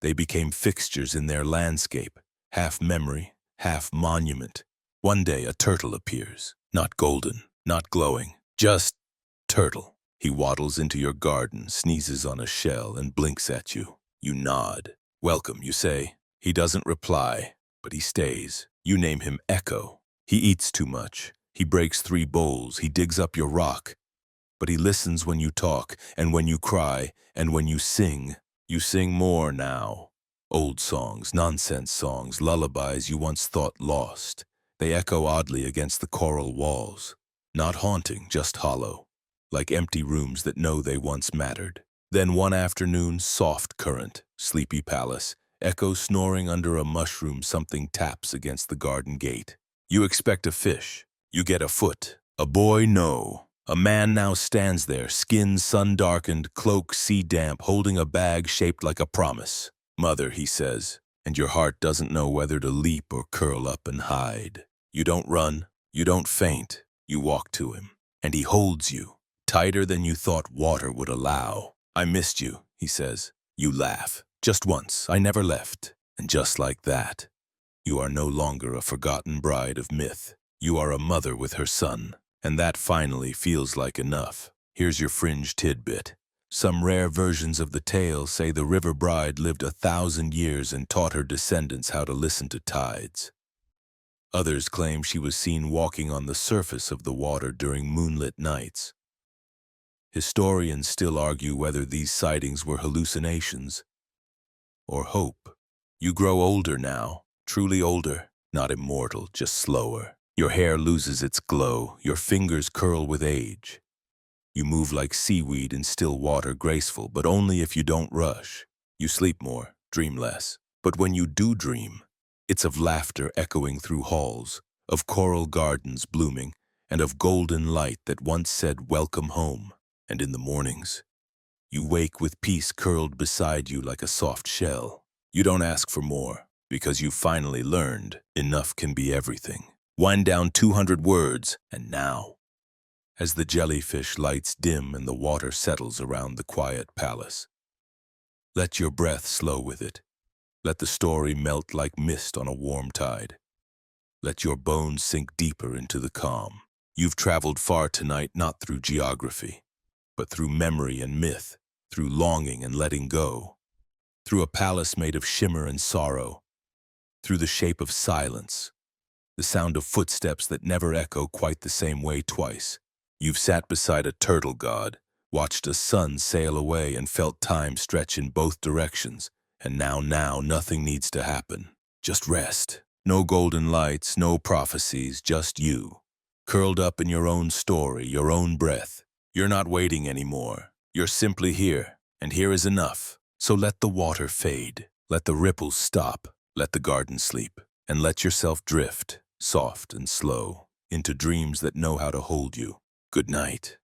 They became fixtures in their landscape, half memory, half monument. One day a turtle appears, not golden, not glowing, just turtle. He waddles into your garden, sneezes on a shell, and blinks at you. You nod. Welcome, you say. He doesn't reply, but he stays. You name him Echo. He eats too much. He breaks 3 bowls. He digs up your rock. But he listens when you talk, and when you cry, and when you sing. You sing more now. Old songs, nonsense songs, lullabies you once thought lost. They echo oddly against the coral walls. Not haunting, just hollow, like empty rooms that know they once mattered. Then one afternoon, soft current, sleepy palace, Echo snoring under a mushroom, something taps against the garden gate. You expect a fish. You get a foot. A boy, no. A man now stands there, skin sun-darkened, cloak sea-damp, holding a bag shaped like a promise. Mother, he says, and your heart doesn't know whether to leap or curl up and hide. You don't run. You don't faint. You walk to him, and he holds you, tighter than you thought water would allow. I missed you, he says. You laugh. Just once, I never left. And just like that, you are no longer a forgotten bride of myth. You are a mother with her son, and that finally feels like enough. Here's your fringe tidbit. Some rare versions of the tale say the river bride lived 1,000 years and taught her descendants how to listen to tides. Others claim she was seen walking on the surface of the water during moonlit nights. Historians still argue whether these sightings were hallucinations or hope. You grow older now, truly older, not immortal, just slower. Your hair loses its glow, your fingers curl with age. You move like seaweed in still water, graceful, but only if you don't rush. You sleep more, dream less. But when you do dream, it's of laughter echoing through halls, of coral gardens blooming, and of golden light that once said, "Welcome home." And in the mornings, you wake with peace curled beside you like a soft shell. You don't ask for more, because you've finally learned enough can be everything. Wind down 200 words, and now, as the jellyfish lights dim and the water settles around the quiet palace, let your breath slow with it. Let the story melt like mist on a warm tide. Let your bones sink deeper into the calm. You've traveled far tonight, not through geography, but through memory and myth, through longing and letting go, through a palace made of shimmer and sorrow, through the shape of silence, the sound of footsteps that never echo quite the same way twice. You've sat beside a turtle god, watched a sun sail away and felt time stretch in both directions, and now nothing needs to happen. Just rest. No golden lights, no prophecies, just you, curled up in your own story, your own breath. You're not waiting anymore. You're simply here, and here is enough. So let the water fade, let the ripples stop, let the garden sleep, and let yourself drift, soft and slow, into dreams that know how to hold you. Good night.